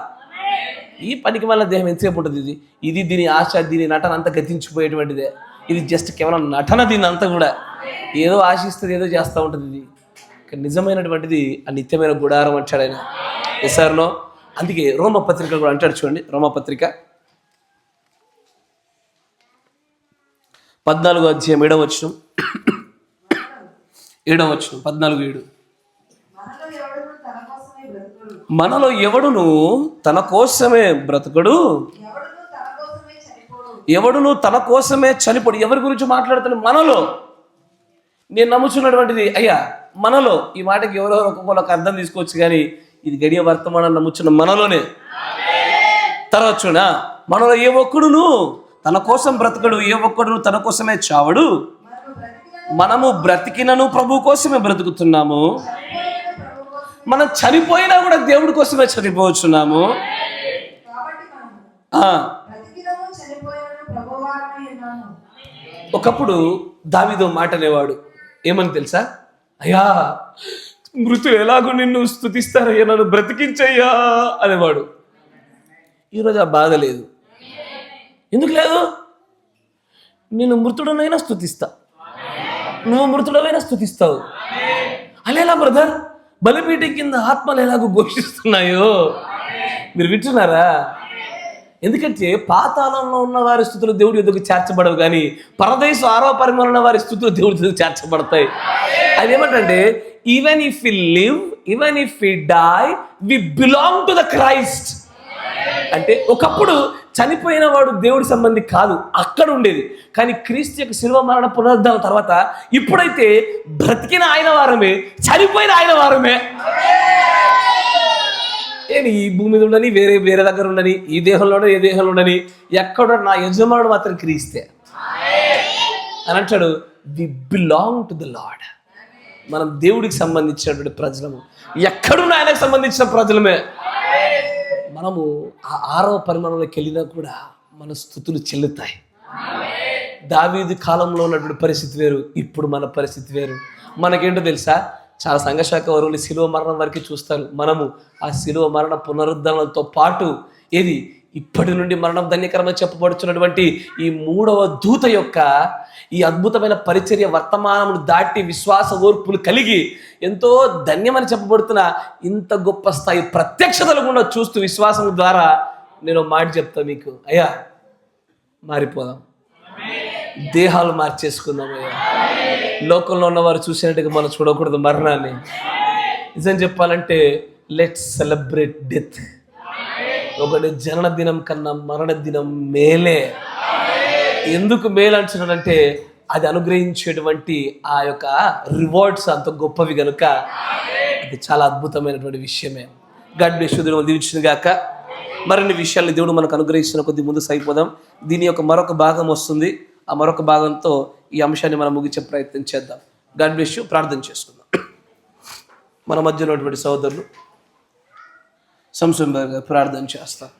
ఈ పనికి వల్ల దేహం ఎంతసేపు ఉంటుంది? ఇది దీని ఆశ, దీని నటన అంతా గతించిపోయేటువంటిదే. ఇది జస్ట్ కేవలం నటన. దీని అంతా కూడా ఏదో ఆశిస్తుంది, ఏదో చేస్తూ ఉంటుంది. ఇది నిజమైనటువంటిది ఆ నిత్యమైన గుడారం అంటాడు ఆయన ఎస్ఆర్లో. అందుకే రోమపత్రిక కూడా అంటాడు చూడండి. రోమపత్రిక 14వ అధ్యాయం 7వ వచనం 14:7. మనలో ఎవడును తన కోసమే బ్రతుకుడు, ఎవడును తన కోసమే చనిపోడు. ఎవరి గురించి మాట్లాడుతాను? మనలో. నేను నమ్ముచున్నటువంటిది అయ్యా మనలో. ఈ మాటకి ఎవరెవరు ఒక్కొక్కరికి అర్థం తీసుకోవచ్చు, కానీ ఇది గడియ వర్తమానం నమ్ముచున్న మనలోనే. తర్వాత చూడ, మనలో ఏ ఒక్కడును తన కోసం బ్రతకడు, ఏ ఒక్కడును తన కోసమే చావడు. మనము బ్రతికినను ప్రభు కోసమే బ్రతుకుతున్నాము. మనం చనిపోయినా కూడా దేవుడి కోసమే చనిపోవచ్చున్నాము. ఒకప్పుడు దావీదు మాట అనేవాడు, ఏమని తెలుసా? అయ్యా మృతులు ఎలాగో నిన్ను స్తుతిస్తారయ్యా, నన్ను బ్రతికించయ్యా అనేవాడు. ఈరోజు ఆ బాధ లేదు. ఎందుకు లేదు? నేను మృతుడనైనా స్తుతిస్తా, నువ్వు మృతుడమైనా స్తుతిస్తావు. అలేలా బ్రదర్, బలిపీఠం కింద ఆత్మలు ఎలాగో ఘోషిస్తున్నాయో మీరు వింటున్నారా? ఎందుకంటే పాతాళంలో ఉన్న వారి స్థుతులు దేవుడి ఎదుగు చేర్చబడవు, కానీ పరదేశ ఆరోపరంగా ఉన్న వారి స్థుతులు దేవుడి ఎదుగు చేర్చబడతాయి. అది ఏమంటే, even if we live, even if we die, we belong to the Christ. అంటే ఒకప్పుడు చనిపోయిన వాడు దేవుడి సంబంధి కాదు, అక్కడ ఉండేది. కానీ క్రీస్తు యొక్క శిలువ మరణ పునరుద్ధానం తర్వాత ఇప్పుడైతే బ్రతికిన ఆయన వారమే, చనిపోయిన ఆయన వారమే. ఈ భూమి మీద ఉండని, వేరే దగ్గర ఉండని, ఈ దేహంలోనే ఏ దేహంలో ఉండని, ఎక్కడ నా యజమానుడు మాత్రం క్రీస్తే అని అంటాడు. We belong to the Lord. మనం దేవుడికి సంబంధించినటువంటి ప్రజలము, ఎక్కడున్న ఆయనకు సంబంధించిన ప్రజలమే. మనము ఆ 6వ పరిమాణంలోకి వెళ్ళినా కూడా మన స్తుతులు చెల్లుతాయి. దావీదు కాలంలో ఉన్నటువంటి పరిస్థితి వేరు, ఇప్పుడు మన పరిస్థితి వేరు. మనకేంటో తెలుసా? చాలా సంఘశాఖ వరువులు శిలువ మరణం వరకు చూస్తారు. మనము ఆ శిలువ మరణ పునరుద్ధరణతో పాటు ఏది ఇప్పటి నుండి మరణం ధన్యకరమని చెప్పబడుతున్నటువంటి ఈ 3వ దూత యొక్క ఈ అద్భుతమైన పరిచర్య వర్తమానమును దాటి విశ్వాస ఓర్పులు కలిగి ఎంతో ధన్యమని చెప్పబడుతున్న ఇంత గొప్ప స్థాయి ప్రత్యక్షతలు కూడా చూస్తూ విశ్వాసం ద్వారా నేను మాట చెప్తా మీకు, అయ్యా మారిపోదాం, దేహాలు మార్చేసుకుందాం. అయ్యా లోకంలో ఉన్నవారు చూసినట్టుగా మనం చూడకూడదు మరణాన్ని. నిజం చెప్పాలంటే లెట్స్ సెలబ్రేట్ డెత్. ఒకటి జనన దినం కన్నా మరణ దినం మేలే. ఎందుకు మేలు అంటున్నాడంటే అది అనుగ్రహించేటువంటి ఆ యొక్క రివార్డ్స్ అంత గొప్పవి కనుక అది చాలా అద్భుతమైనటువంటి విషయమే. God bless you. దేవుడు దీవించును గాక. మరిన్ని విషయాల్ని దేవుడు మనకు అనుగ్రహిస్తున్న కొద్ది ముందు సాగిపోదాం. దీని యొక్క మరొక భాగం వస్తుంది. ఆ మరొక భాగంతో ఈ అంశాన్ని మనం ముగించే ప్రయత్నం చేద్దాం. God bless you. ప్రార్థన చేసుకుందాం. మన మధ్య ఉన్నటువంటి సోదరులు సంసంబర్ గారు ప్రార్థన చేస్తారు.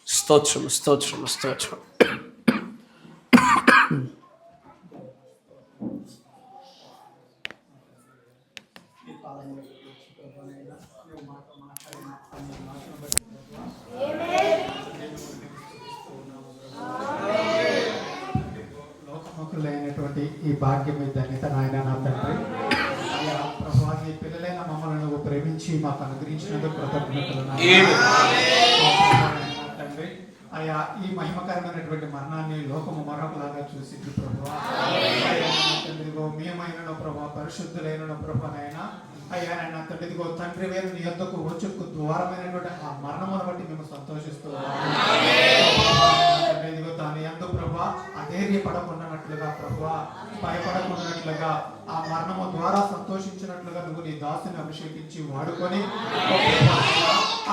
స్తోత్రం, స్తోత్రం, స్తోత్రం. లోకముఖులైనటువంటి ఈ భాగ్యం ధన్యత నాయన నా తండ్రి. అయ్యా ప్రభువా, నీ పిల్లలైన మమ్మల్ని నువ్వు ప్రేమించి మాకు అనుగ్రహించినందుకు కృతజ్ఞతలు నాయన. తండ్రి అయ్యా, ఈ మహిమకరమైనటువంటి మరణాన్ని లోకము మరొకలాగా చూసింది ప్రభువా. తండ్రిగో మేమైనను ప్రభా, పరిశుద్ధులైన ప్రభానైనా అయ్యా నా తండ్రిదిగో తండ్రి వేరు నీ యొద్దకు వచ్చుకు ద్వారమైనటువంటి ఆ మరణమును బట్టి మేము సంతోషిస్తూ తండ్రిదిగో దాని యందు ప్రభా అధైర్యపడకుండానట్లుగా ప్రభువా, భయపడకుండానట్లుగా ఆ మరణము ద్వారా సంతోషించినట్లుగా నువ్వు నీ దాసుని అభిషేకించి వాడుకొని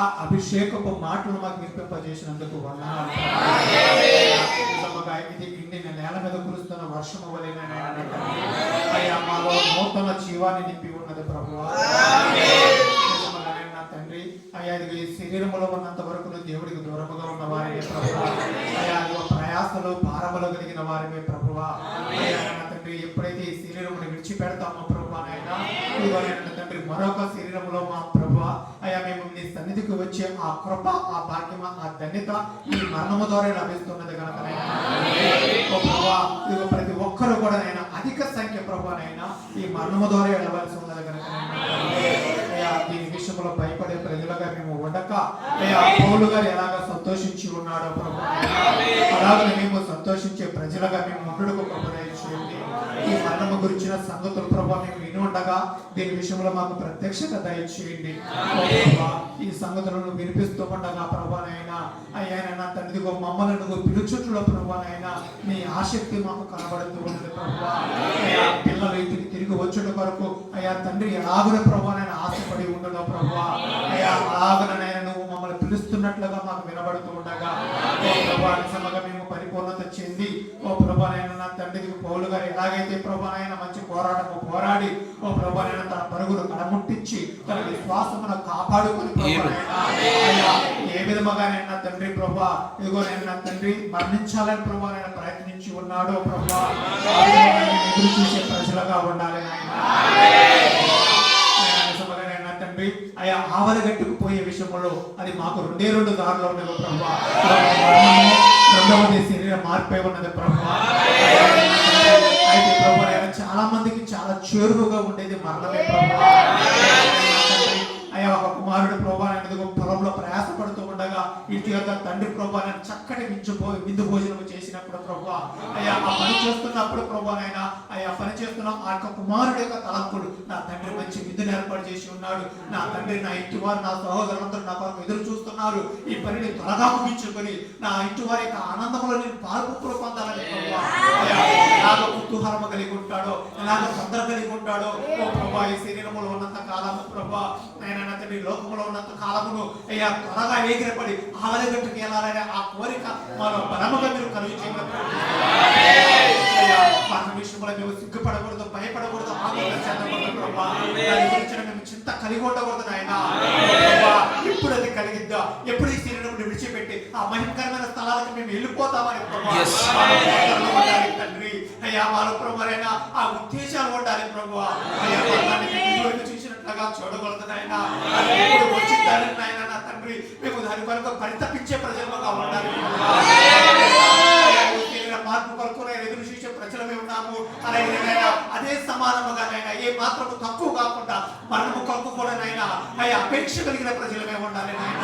ఆ అభిషేకపు మాటలు మాకు వినిపింపజేసినందుకు వందనాలు. ఇది ఇండిన నేల మీద కురుస్తున్న వర్షము వలెనైనా అయ్యా మాలో నూతన జీవాన్ని నింపి ఉన్నది ప్రభువా. నా తండ్రి అయ్యా, ఇది ఈ శరీరములో ఉన్నంత వరకు దేవుడికి దూరముగా ఉన్న వారిని ప్రభువా, అయ్యా ప్రయాసలు భారములు కలిగిన వారిని ప్రభువా. అయ్యా నా తండ్రి, ఎప్పుడైతే ఈ శరీరమును విడిచిపెడతామో ప్రభువానైనా ఇదిగోనైనా తండ్రి మరొక శరీరములో మా ప్రభువా అయ్యా మేము నీ సన్నిధికి వచ్చే ఆ కృప, ఆ భాగ్యం, ఆ ధన్యత ఈ మరణము ద్వారా లభిస్తున్నది కనుక ఇదిగో ప్రతి ఒక్కరు కూడా నైనా అధిక సంఖ్య ప్రభువానైనా ఈ మరణము ద్వారా వెళ్ళవలసి ఉన్నది కనుక అయ్యా దీని విషయంలో భయపడే ప్రజలుగా మేము ఉండక అయ్యా పౌలు గారు ఎలాగా సంతోషించి ఉన్నాడో ప్రభు, అలాగే మేము సంతోషించే ప్రజలుగా మేము ఉండడుకు ప్రభు దయచేయండి. ఈ మరణము గురించిన సంగతులు ప్రభావ మేము విని ఉండగా దీని విషయంలో మాకు ప్రత్యక్షత దయచేయండి. ఈ సంగతులను వినిపిస్తూ ఉండగా ప్రభానైనా అయ్యా నా తండ్రిదిగో మమ్మల్ని నువ్వు పిలుచుట్లో ప్రభానైనా నీ ఆసక్తి మాకు కనబడుతూ ఉన్నది ప్రభా. అయ్యా పిల్లలు ఇంటికి తిరిగి వచ్చుట కొరకు అయ్యా తండ్రి ఎలాగున ప్రభానైనా ఆశపడి ఉండగా ప్రభా, అయ్యా అలాగనైనా నువ్వు మమ్మల్ని పిలుస్తున్నట్లుగా మాకు వినబడుతూ ఉండగా ఓ ప్రభా నిజంగా మేము పరిపూర్ణత చెంది ఓ ప్రభానైనా నా తండ్రికి పౌలు గారు ఎలాగైతే ప్రభానైనా మంచి పోరాటము పోరాడి ఓ ప్రభానైనా తన పరుగులు కడముట్టించి తన విశ్వాసమును కాపాడుకుని ప్రభానైనా అయ్యా ఏ విధముగానైనా తండ్రి ప్రభా ఇదిగో నా తండ్రి మరణించాలని ప్రభానైనా ప్రయత్నించి ఉన్నాడో ప్రభా, ఎదురు చూసే ప్రజలుగా ఉండాలి తండ్రి. అయ్యా ఆవల గట్టుకు పోయే విషయంలో అది మాకు రెండు దారులు ఉన్నది ప్రభా. రెండవది శరీర మార్పై ఉన్నది ప్రభా. అయితే ప్రభా చాలా మందికి చాలా చేరువుగా ఉండేది మరణమే ప్రభా. అయ్యా ఒక కుమారుడు ప్రభా పొలంలో ప్రయాసపడుతూ ఉండగా ఇంటి యొక్క తండ్రి ప్రభా చక్కటి విందు భోజనం చేసినప్పుడు ప్రభా అయ్యా ఆ పని చేస్తున్నప్పుడు ప్రభానైనా అయ్యా పని చేస్తున్న ఆ యొక్క కుమారుడు యొక్క తలంపుడు నా తండ్రి మంచి విందును ఏర్పాటు చేసి ఉన్నాడు, నా తండ్రి నా ఇంటి వారు నా సహోదరులందరూ నా కొరకు ఎదురు చూస్తున్నారు, ఈ పనిని త్వరగా ముగించుకొని నా ఇంటి వారి యొక్క ఆనందంలో నేను పాల్పొక్కులు పొందాలని ప్రభా అయ్యా ఎలాగ కుతూహలము కలిగి ఉంటాడో, ఎలాగ తొందర కలిగి ఉంటాడో ఓ ప్రభా ఈ శరీరంలో ఉన్నంత కాలము ప్రభా ఆయన నా తండ్రి లోకంలో ఉన్నంత కాలమును అయ్యా త్వరగా ఎగిరపడి ఆవలగట్టుకు వెళ్ళాలనే ఆ కోరిక మాలో బలముగా మీరు కలుగు చేయగలరు. మన విషయంలో మేము సిగ్గుపడకూడదు, భయపడకూడదు, ఆందోళన చెందకూడదు ప్రభా. దాని గురించి మేము చింత కలిగి ఉండకూడదు నాయన. ఎప్పుడు అది కలిగిద్దా, ఎప్పుడు ఈ శరీరం విడిచిపెట్టి ఆ మహిమకరమైన స్థలాలకు మేము వెళ్ళిపోతామని ప్రభా తండ్రి అయ్యా వాళ్ళ ప్రభావైనా ఆ ఉద్దేశాలు ఉండాలి ప్రభు. అయ్యా చూసినట్లుగా చూడగలుగుతున్నాయినా వచ్చిందని నాయన నా తండ్రి మేము దాని కొరకు పరితపించే ప్రజలుగా ఉండాలి. మార్పు కొరకు ఎదురు చూసే ప్రజలమే ఉన్నాము. అలాగే అదే సమానముగానైనా ఏ మాత్రము తక్కువ కాకుండా మనము కొరకు కూడా నైనా అయ్యా అపేక్ష కలిగిన ప్రజలమే ఉండాలి నాయన.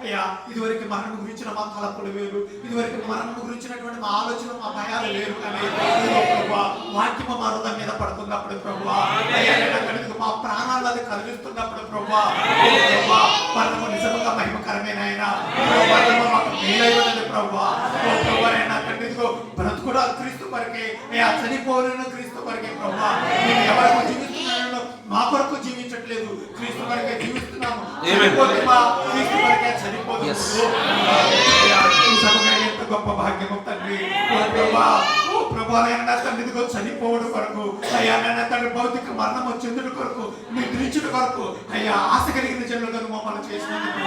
అయ్యా ఇదివరకు మరణం గురించిన మా తలపులు వేరు, ఇదివరకు మరణం గురించినటువంటి మా ఆలోచన మా భయాలు వేరు, కానీ వాక్యము మా హృదయం మీద పడుతున్నప్పుడు ప్రభా అయ్యా మా ప్రాణాలు అది కలిగిస్తున్నప్పుడు ప్రభా మరణము నిజంగా మహిమకరమేనైనా మాకు మేలైనది ప్రభా. బ్రతుకుడా క్రీస్తు కొరకే, అయ్యా చనిపోలేను క్రీస్తు కొరకే ప్రభా. నేను ఎవరికి జీవిస్తున్నానో మా కొరకు జీవించట్లేదు, క్రీస్తు కొరకే జీవిస్తున్నాము. క్రీస్తు కొరకే చనిపోదు. ఎంత గొప్ప భాగ్యము తండ్రి. ప్రభావైనా తండ్రి చనిపోవడం కొరకు అయ్యా నైనా తండ్రి భౌతిక మరణము చెందుడు కొరకు నిద్రించుడు కొరకు అయ్యా ఆశ కలిగిన జనులుగా మమ్మల్ని చేసినందుకు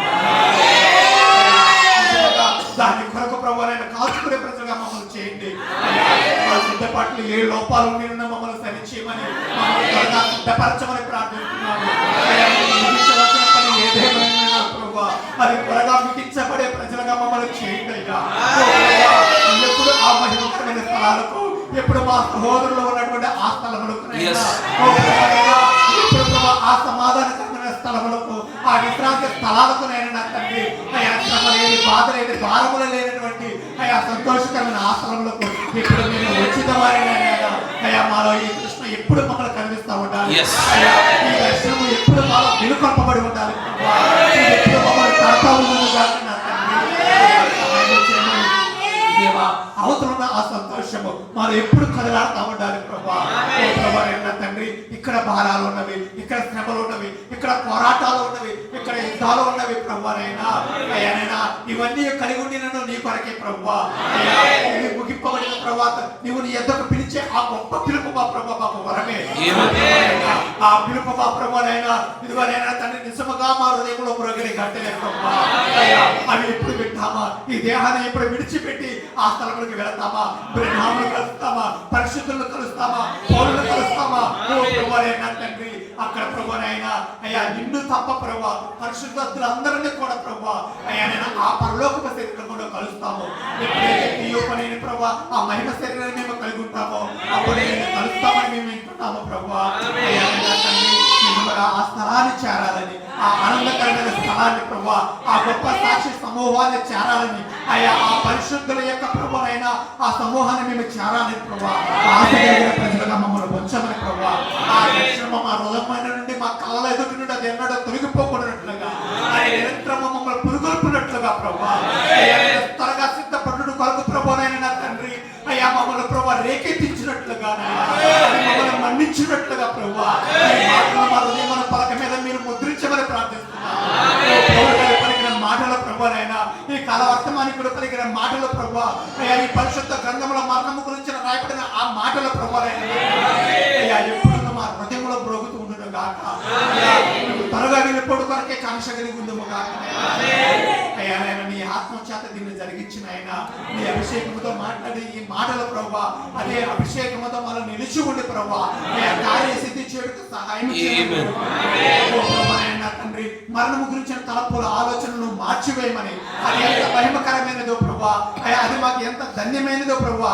దాని కొరకు ప్రభువైనా కాచుకునే ప్రజలుగా మమ్మల్ని చేయండి. మా సిద్ధపాట్లు ఏ లోపాలు ఉన్న మమ్మల్ని సరిచేయమని, మమ్మల్ని త్వరగా సిద్ధపరచమని ప్రార్థిస్తున్నాము. ముగించవలసిన పని ఏదేమైనా ప్రభువా అది త్వరగా ముగించబడే ప్రజలుగా మమ్మల్ని చేయండి అయ్యా. ఎప్పుడు ఆ మహిమకరమైన స్థలాలకు, ఎప్పుడు మా సహోదరులు ఉన్నటువంటి ఆ స్థలములకు, ఆ సమాధానకరమైన స్థలములకు, ఆ విశ్రాంతి స్థలాలకు నా తండ్రి అయా శ్రమ లేని, బాధ లేని, భారములు లేనటువంటి అయా సంతోషకరమైన ఆ స్థలములకు ఇప్పుడు మేము ఉచితమైన అయా మాలో ఈ కృష్ణ ఎప్పుడు మమ్మల్ని కనిపిస్తూ ఉండాలి. అయా ఈ దర్శనము ఎప్పుడు మాలో నిలుకొల్పబడి ఉండాలి. ఎప్పుడు మమ్మల్ని తడతా ఉన్నది కాదు నా దేవా. అవతలున్న ఆ సంతోషము మనం ఎప్పుడు కదలాడుతూ ఉండాలి ప్రభా. నా తండ్రి ఇక్కడ భారాలు ఉన్నవి, ఇక్కడ శ్రమలు ఉన్నవి, ఇక్కడ పోరాటాలు ఉన్నవి, ఇక్కడ యుద్ధాలు ఉన్నవి ప్రభానైనా అయ్యానైనా ఇవన్నీ కలిగి ఉండి నన్ను నీ కొరకే ప్రభా. అయ్యా ఇది ముగింపబడిన తర్వాత నువ్వు నీ ఎద్దకు పిలిచే ఆ గొప్ప పిలుపు మా ప్రభా మాకు వరమే. ఆ పిలుపు మా ప్రభానైనా ఇదిగోనైనా తండ్రి నిజముగా మా హృదయంలో పురోగతి గట్టలే ప్రభా. అయ్యా అవి ఎప్పుడు వింటామా? ఈ దేహాన్ని ఎప్పుడు విడిచిపెట్టి ఆ స్థలంలోకి వెళ్తామా? బ్రహ్మాములు కలుస్తామా? పరిశుద్ధులను కలుస్తామా? పౌరులు కలుస్తామా? తండ్రి అక్కడ ప్రభునైనా అయ్యా నిన్ను తప్ప ప్రభా పరిశుద్ధులందరినీ కూడా ప్రభా అయ్యా నేను ఆ పరలోక శరీరం కూడా కలుస్తాము. ఎప్పుడైతే నీ పని ప్రభా ఆ మహిమ శరీరాన్ని మేము కలిగి ఉంటామో అప్పుడు నేను కలుస్తామని మేము వింటున్నాము ప్రభా. అయ్యా తండ్రి ఆ స్థలాన్ని చేరాలని, ఆ ఆనందకరమైన స్థలాన్ని ప్రభా, ఆ గొప్ప సాక్షి సమూహాన్ని చేరాలని, అయ్యా ఆ పరిశుద్ధుల యొక్క ప్రభునైనా ఆ సమూహాన్ని మేము చేరాలని ప్రభా. ఆశ కలిగిన ప్రజలుగా మమ్మల్ని ఉంచమని ప్రభా. ఆ దర్శనం మా హృదయమైన నుండి మా కళ్ళ ఎదుటి నుండి అది ఎన్నడూ తొలగిపోకూడనట్లుగా, అది నిరంతరం మమ్మల్ని పురుగొల్పినట్లుగా ప్రభా. త్వరగా సిద్ధపడుడు కొరకు ప్రభునైనా నా తండ్రి అయ్యా మమ్మల్ని ప్రభా రేకెత్తించినట్లుగా, మమ్మల్ని మన్నించినట్లుగా ప్రభా మా హృదయమైన పలక మీద మీరు ముద్రించమని ప్రార్థిస్తున్నాను. పలికిన మాటల ప్రభునైనా ఈ కాల వర్తమానికుడు పలికిన మాటల ప్రభు అయ్యా ఈ పరిశుద్ధ గ్రంథముల మరణము గురించి రాయబడిన ఆ మాటల ప్రభునైనా అయ్యా ఎప్పుడు మా హృదయంలో బ్రోగుతూ ఉండను గాక. త్వరగా వెళ్ళిపోడు కొరకే కాంక్ష కలిగి ఉందము గాక. అయ్యా నేను నీ ఆత్మ చేత దీన్ని జరిగించిన అయినా నీ అభిషేకముతో మాట్లాడి ఈ మాటల ప్రభు అదే అభిషేకముతో మనం నిలిచి ఉండి ప్రభు అయ్యా కార్యసిద్ధి చేయడానికి సహాయం చేయండి తండ్రి. మరణము గురించిన తలపుల ఆలోచనలు మార్చివేయమని, అది ఎంత మహిమకరమైనదో ప్రభా అయ్యా అది మాకు ఎంత ధన్యమైనదో ప్రభా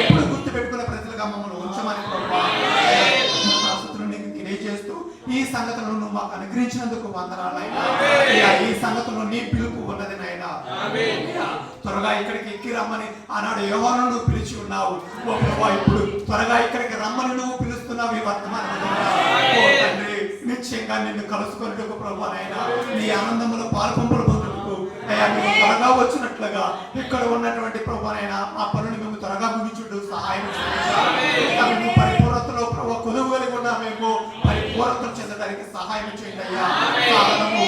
ఎప్పుడు గుర్తు పెట్టుకునే ప్రజలుగా మమ్మల్ని ఉంచమని ప్రభా తెలియజేస్తూ ఈ సంగతులను నువ్వు మాకు అనుగ్రహించినందుకు వందనాలైనా. ఈ సంగతుల్లో నీ పిలుపు ఉన్నది నాయనా. త్వరగా ఇక్కడికి ఎక్కి రమ్మని ఆనాడు యోహాను నువ్వు పిలిచి ఉన్నావు ఓ ప్రభా. ఇప్పుడు త్వరగా ఇక్కడికి రమ్మని నువ్వు పిలుస్తున్నావు ఈ వర్తమానం తండ్రి. నిశ్చయంగా నిన్ను కలుసుకున్నట్టుకు ప్రభానైనా నీ ఆనందంలో పాల్పంపులు పొందుటకు అయ్యా మేము త్వరగా వచ్చినట్లుగా ఇక్కడ ఉన్నటువంటి ప్రభానైనా ఆ పనులు మేము త్వరగా ముగించుటకు సహాయం చేయండి. పరిపూర్ణతలో ప్రభు కొలువు కలిగి ఉన్నా మేము పరిపూర్ణత చెందడానికి సహాయం చేయండి అయ్యా.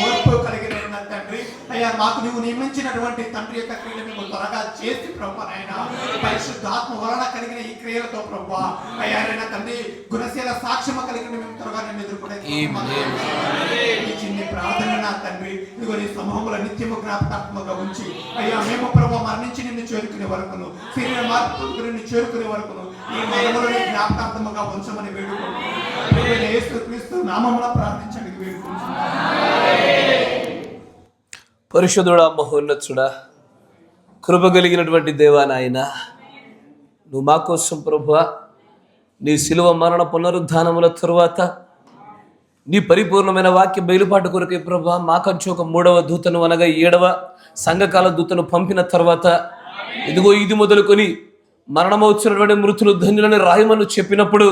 ఓర్పు కలిగిన తండ్రి అయ్యా మాకు నువ్వు నియమించినటువంటి తండ్రి యొక్క క్రియలు మేము త్వరగా చేసి ప్రభానైనా పరిశుద్ధాత్మ వలన కలిగిన ఈ క్రియలతో ప్రభు అయ్యా తండ్రి గుణశీల సాక్ష్యం కలిగిన మేము త్వరగా నేను ఎదుర్కొనే చిన్ని ప్రార్థన నా తండ్రి ఇదిగో నీ సమూహముల నిత్యము జ్ఞాపకాత్మక ఉంచి అయ్యా మేము ప్రభు మరణించి నిన్ను చేరుకునే వరకును శరీర మార్పు నిన్ను చేరుకునే వరకును ఈ మనములని జ్ఞాపకాత్మక ఉంచమని వేడుకుంటున్నాను. యేసుక్రీస్తు నామమున ప్రార్థించండి వేడుకుంటున్నాను. పరిశుద్ధుడా మహోన్నతుడా కృప కలిగినటువంటి దేవా నాయన నువ్వు మా కోసం ప్రభువా నీ శిలువ మరణ పునరుద్ధానముల తరువాత నీ పరిపూర్ణమైన వాక్య బయలుపాటు కొరకే ప్రభా మాకంచు ఒక 3వ దూతను అనగా 7వ సంఘకాల దూతను పంపిన తర్వాత ఇదిగో ఇది మొదలుకొని మరణమవుతున్నటువంటి మృతులు ధన్యులని రాయమని చెప్పినప్పుడు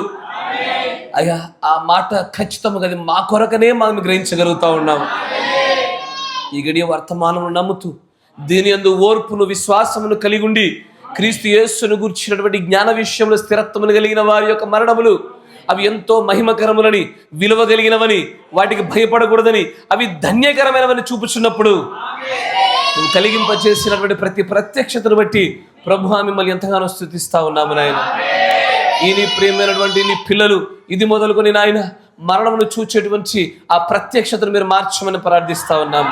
అయ్యా ఆ మాట ఖచ్చితంగా అది మా కొరకనే మనం గ్రహించగలుగుతా ఉన్నాము. ఈ గడియ వర్తమానము నమ్ముతూ దీని యందు ఓర్పును విశ్వాసమును కలిగి ఉండి క్రీస్తు యేసును గూర్చినటువంటి జ్ఞాన విషయంలో స్థిరత్వమును కలిగిన వారి యొక్క మరణములు అవి ఎంతో మహిమకరములని విలువ కలిగినవని వాటికి భయపడకూడదని అవి ధన్యకరమైనవని చూపుచున్నప్పుడు నువ్వు కలిగింపచేసినటువంటి ప్రతి ప్రత్యక్షతను బట్టి ప్రభువా మిమ్మల్ని ఎంతగానో స్తుతిస్తా ఉన్నాము నాయన. ఈ నీ ప్రియమైనటువంటి నీ పిల్లలు ఇది మొదలుకొని నాయన మరణమును చూచేటువంటి ఆ ప్రత్యక్షతను మీరు మార్చమని ప్రార్థిస్తా ఉన్నాం.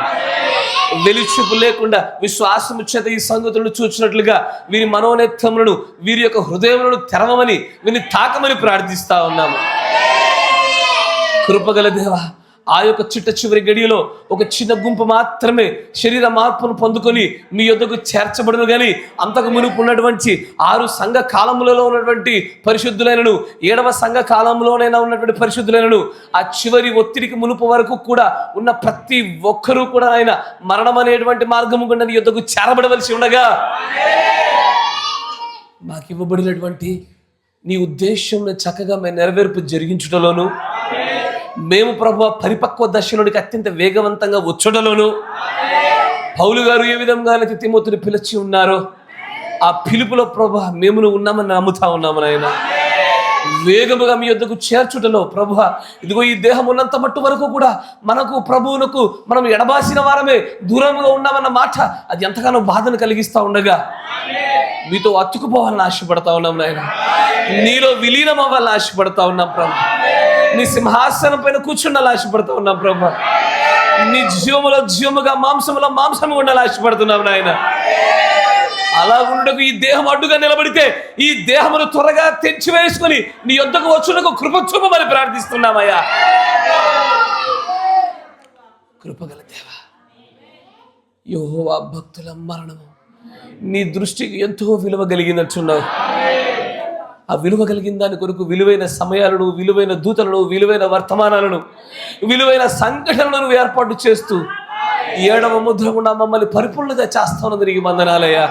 వెలుచూపు లేకుండా విశ్వాసము చేత ఈ సంగతులను చూచినట్లుగా వీరి మనోనేత్రములను, వీరి యొక్క హృదయములను తెరవమని, వీరిని తాకమని ప్రార్థిస్తా ఉన్నాము. కృపగల దేవా, ఆ యొక్క చిట్ట చివరి గడియలో ఒక చిన్న గుంపు మాత్రమే శరీర మార్పును పొందుకొని మీ యొద్దకు చేర్చబడును గాని, అంతకు మునుపు ఉన్నటువంటి 6 సంఘ కాలములలో ఉన్నటువంటి పరిశుద్ధులైనను, 7వ సంఘ కాలంలోనైనా ఉన్నటువంటి పరిశుద్ధులైనను, ఆ చివరి ఒత్తిడికి మునుపు వరకు కూడా ఉన్న ప్రతి ఒక్కరూ కూడా ఆయన మరణం అనేటువంటి మార్గము గుండా నీ యొద్దకు చేరబడవలసి ఉండగా, మాకు ఇవ్వబడినటువంటి నీ ఉద్దేశం చక్కగా మేము నెరవేర్పు జరిగించుటలోను, మేము ప్రభువా పరిపక్వ దశలోనికి అత్యంత వేగవంతంగా వచ్చుటలోను, పౌలు గారు ఏ విధంగానైతే తిమోతిని పిలిచి ఉన్నారో ఆ పిలుపులో ప్రభువా మేము ఉన్నామని నమ్ముతా ఉన్నాము నాయన. వేగముగా మీ యొద్దకు చేర్చుటలో ప్రభువా, ఇదిగో ఈ దేహం ఉన్నంత మట్టు వరకు కూడా మనకు ప్రభువునకు మనం ఎడబాసిన వారమే, దూరంగా ఉన్నామన్న మాట అది ఎంతగానో బాధను కలిగిస్తూ ఉండగా మీతో అతుకుపోవాలని ఆశపడతా ఉన్నాం నాయన. నీలో విలీనం అవ్వాలని ఆశపడతా ఉన్నాం ప్రభు. నీ సింహాసనం పైన కూర్చుండాలని ఆశపడతా ఉన్నాం ప్రభు. నీ జీవములో జీవముగా, మాంసములో మాంసము ఉండాలని ఆశపడుతున్నాం నాయన. అలా ఉండకు ఈ దేహం అడ్డుగా నిలబడితే ఈ దేహమును త్వరగా తెంచివేసుకొని నీ యొద్దకు వచ్చుటకు కృప చూపమని ప్రార్థిస్తున్నామయ్యా. కృపగల దేవా, యెహోవా భక్తుల మరణము నీ దృష్టికి ఎంతో విలువ కలిగినట్టున్నావు. ఆ విలువ కలిగిన దాని కొరకు విలువైన సమయాలను, విలువైన దూతలను, విలువైన వర్తమానాలను, విలువైన సంఘటనలను ఏర్పాటు చేస్తూ 7వ ముద్ర గుండా మమ్మల్ని పరిపూర్ణంగా చేస్తాను. తిరిగి వందనాలయ్యా.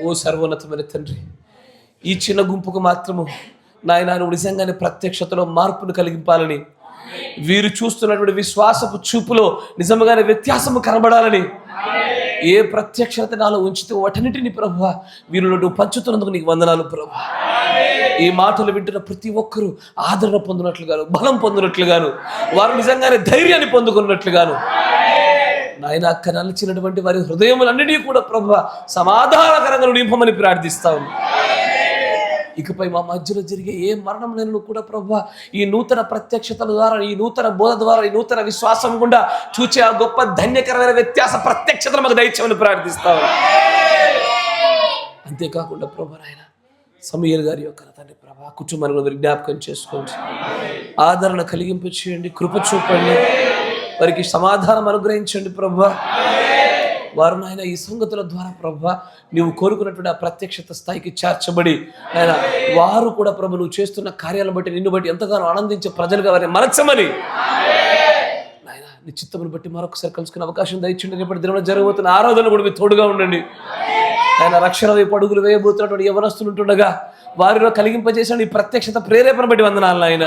ఓ సర్వోన్నతమైన తండ్రి, ఈ చిన్న గుంపుకు మాత్రము నాయన నువ్వు నిజంగానే ప్రత్యక్షతలో మార్పును కలిగింపాలని, వీరు చూస్తున్నటువంటి విశ్వాసపు చూపులో నిజంగానే వ్యత్యాసము కనబడాలని, ఏ ప్రత్యక్షత నాలో ఉంచితే వాటన్నిటిని ప్రభువా వీరిలో నువ్వు పంచుతున్నందుకు నీకు వందనాలు ప్రభువా. ఈ మాటలు వింటున్న ప్రతి ఒక్కరూ ఆదరణ పొందినట్లుగాను, బలం పొందినట్లుగాను, వారు నిజంగానే ధైర్యాన్ని పొందుకున్నట్లుగాను నాయన అక్క నలిచినటువంటి వారి హృదయములన్నిటినీ కూడా ప్రభువా సమాధానకరంగా నింపమని ప్రార్థిస్తాను. ఇకపై మా మధ్యలో జరిగే ఏ మరణంలో కూడా ప్రభువా ఈ నూతన ప్రత్యక్షతల ద్వారా, ఈ నూతన బోధ ద్వారా, ఈ నూతన విశ్వాసం గుండా చూచే ఆ గొప్ప ధన్యకరమైన వ్యత్యాస ప్రత్యక్షతలు మాకు దయచేయమని ప్రార్థిస్తాము. అంతేకాకుండా ప్రభు నాయన సమూయేలు గారి యొక్క తండ్రి ప్రభా కుటుంబాన్ని మీరు జ్ఞాపకం చేసుకోండి, ఆదరణ కలిగింపు చేయండి, కృప చూపండి, వారికి సమాధానం అనుగ్రహించండి ప్రభువా. వారు నాయన ఈ సంగతుల ద్వారా ప్రభువా నువ్వు కోరుకున్నటువంటి ఆ ప్రత్యక్షత స్థాయికి చేర్చబడి నాయన వారు కూడా ప్రభు నువ్వు చేస్తున్న కార్యాలను బట్టి, నిన్ను బట్టి ఎంతగానో ఆనందించే ప్రజలుగా వారిని మలచమని నాయన నీ చిత్తమును బట్టి మరొకసారి కలుసుకునే అవకాశం దయచేయండి. రేపటి దినంలో జరగబోతున్న ఆరాధన కూడా మీరు తోడుగా ఉండండి. ఆయన రక్షణ వైపు అడుగులు వేయబోతున్నటువంటి యవనస్తులు ఉంటుండగా వారిలో కలిగింపజేసిన ఈ ప్రత్యక్షత ప్రేరేపణ బట్టి వందనాలు ఆయన.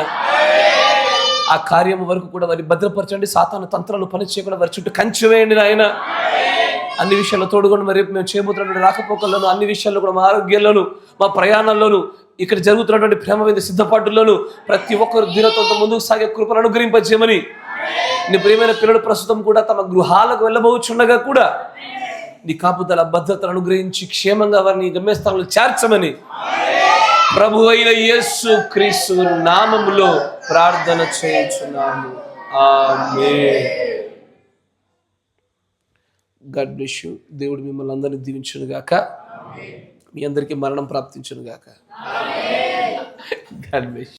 ఆ కార్యం వరకు కూడా వారిని భద్రపరచండి, సాతాను తంత్రాలు పని చేయకుండా వారి చుట్టూ కంచి వేయండి నాయన. అన్ని విషయాల్లో తోడుకొని మరి రేపు మేము చేయబోతున్నటువంటి రాకపోకల్లోనూ, అన్ని విషయాల్లో కూడా మా ఆరోగ్యంలోను, మా ప్రయాణాల్లోనూ, ఇక్కడ జరుగుతున్నటువంటి ప్రేమ మీద సిద్ధపాటుల్లోనూ ప్రతి ఒక్కరు ధీరతో ముందుకు సాగే కృపను అనుగ్రహింపజేయమని, నీ ప్రియమైన పిల్లలు ప్రస్తుతం కూడా తమ గృహాలకు వెళ్ళబోచుండగా కూడా నీ కాపుదల భద్రతను అనుగ్రహించి క్షేమంగా వారిని గమ్యస్థానంలో చేర్చమని ప్రభు అయిన యేసు క్రీస్తు నామములో ప్రార్థన చేయించున్నాము. ఆమేన్. God bless you. దేవుడు మిమ్మల్ని అందరినీ దీవించును గాక. మీ అందరికీ మరణం ప్రాప్తించును గాక. God bless you.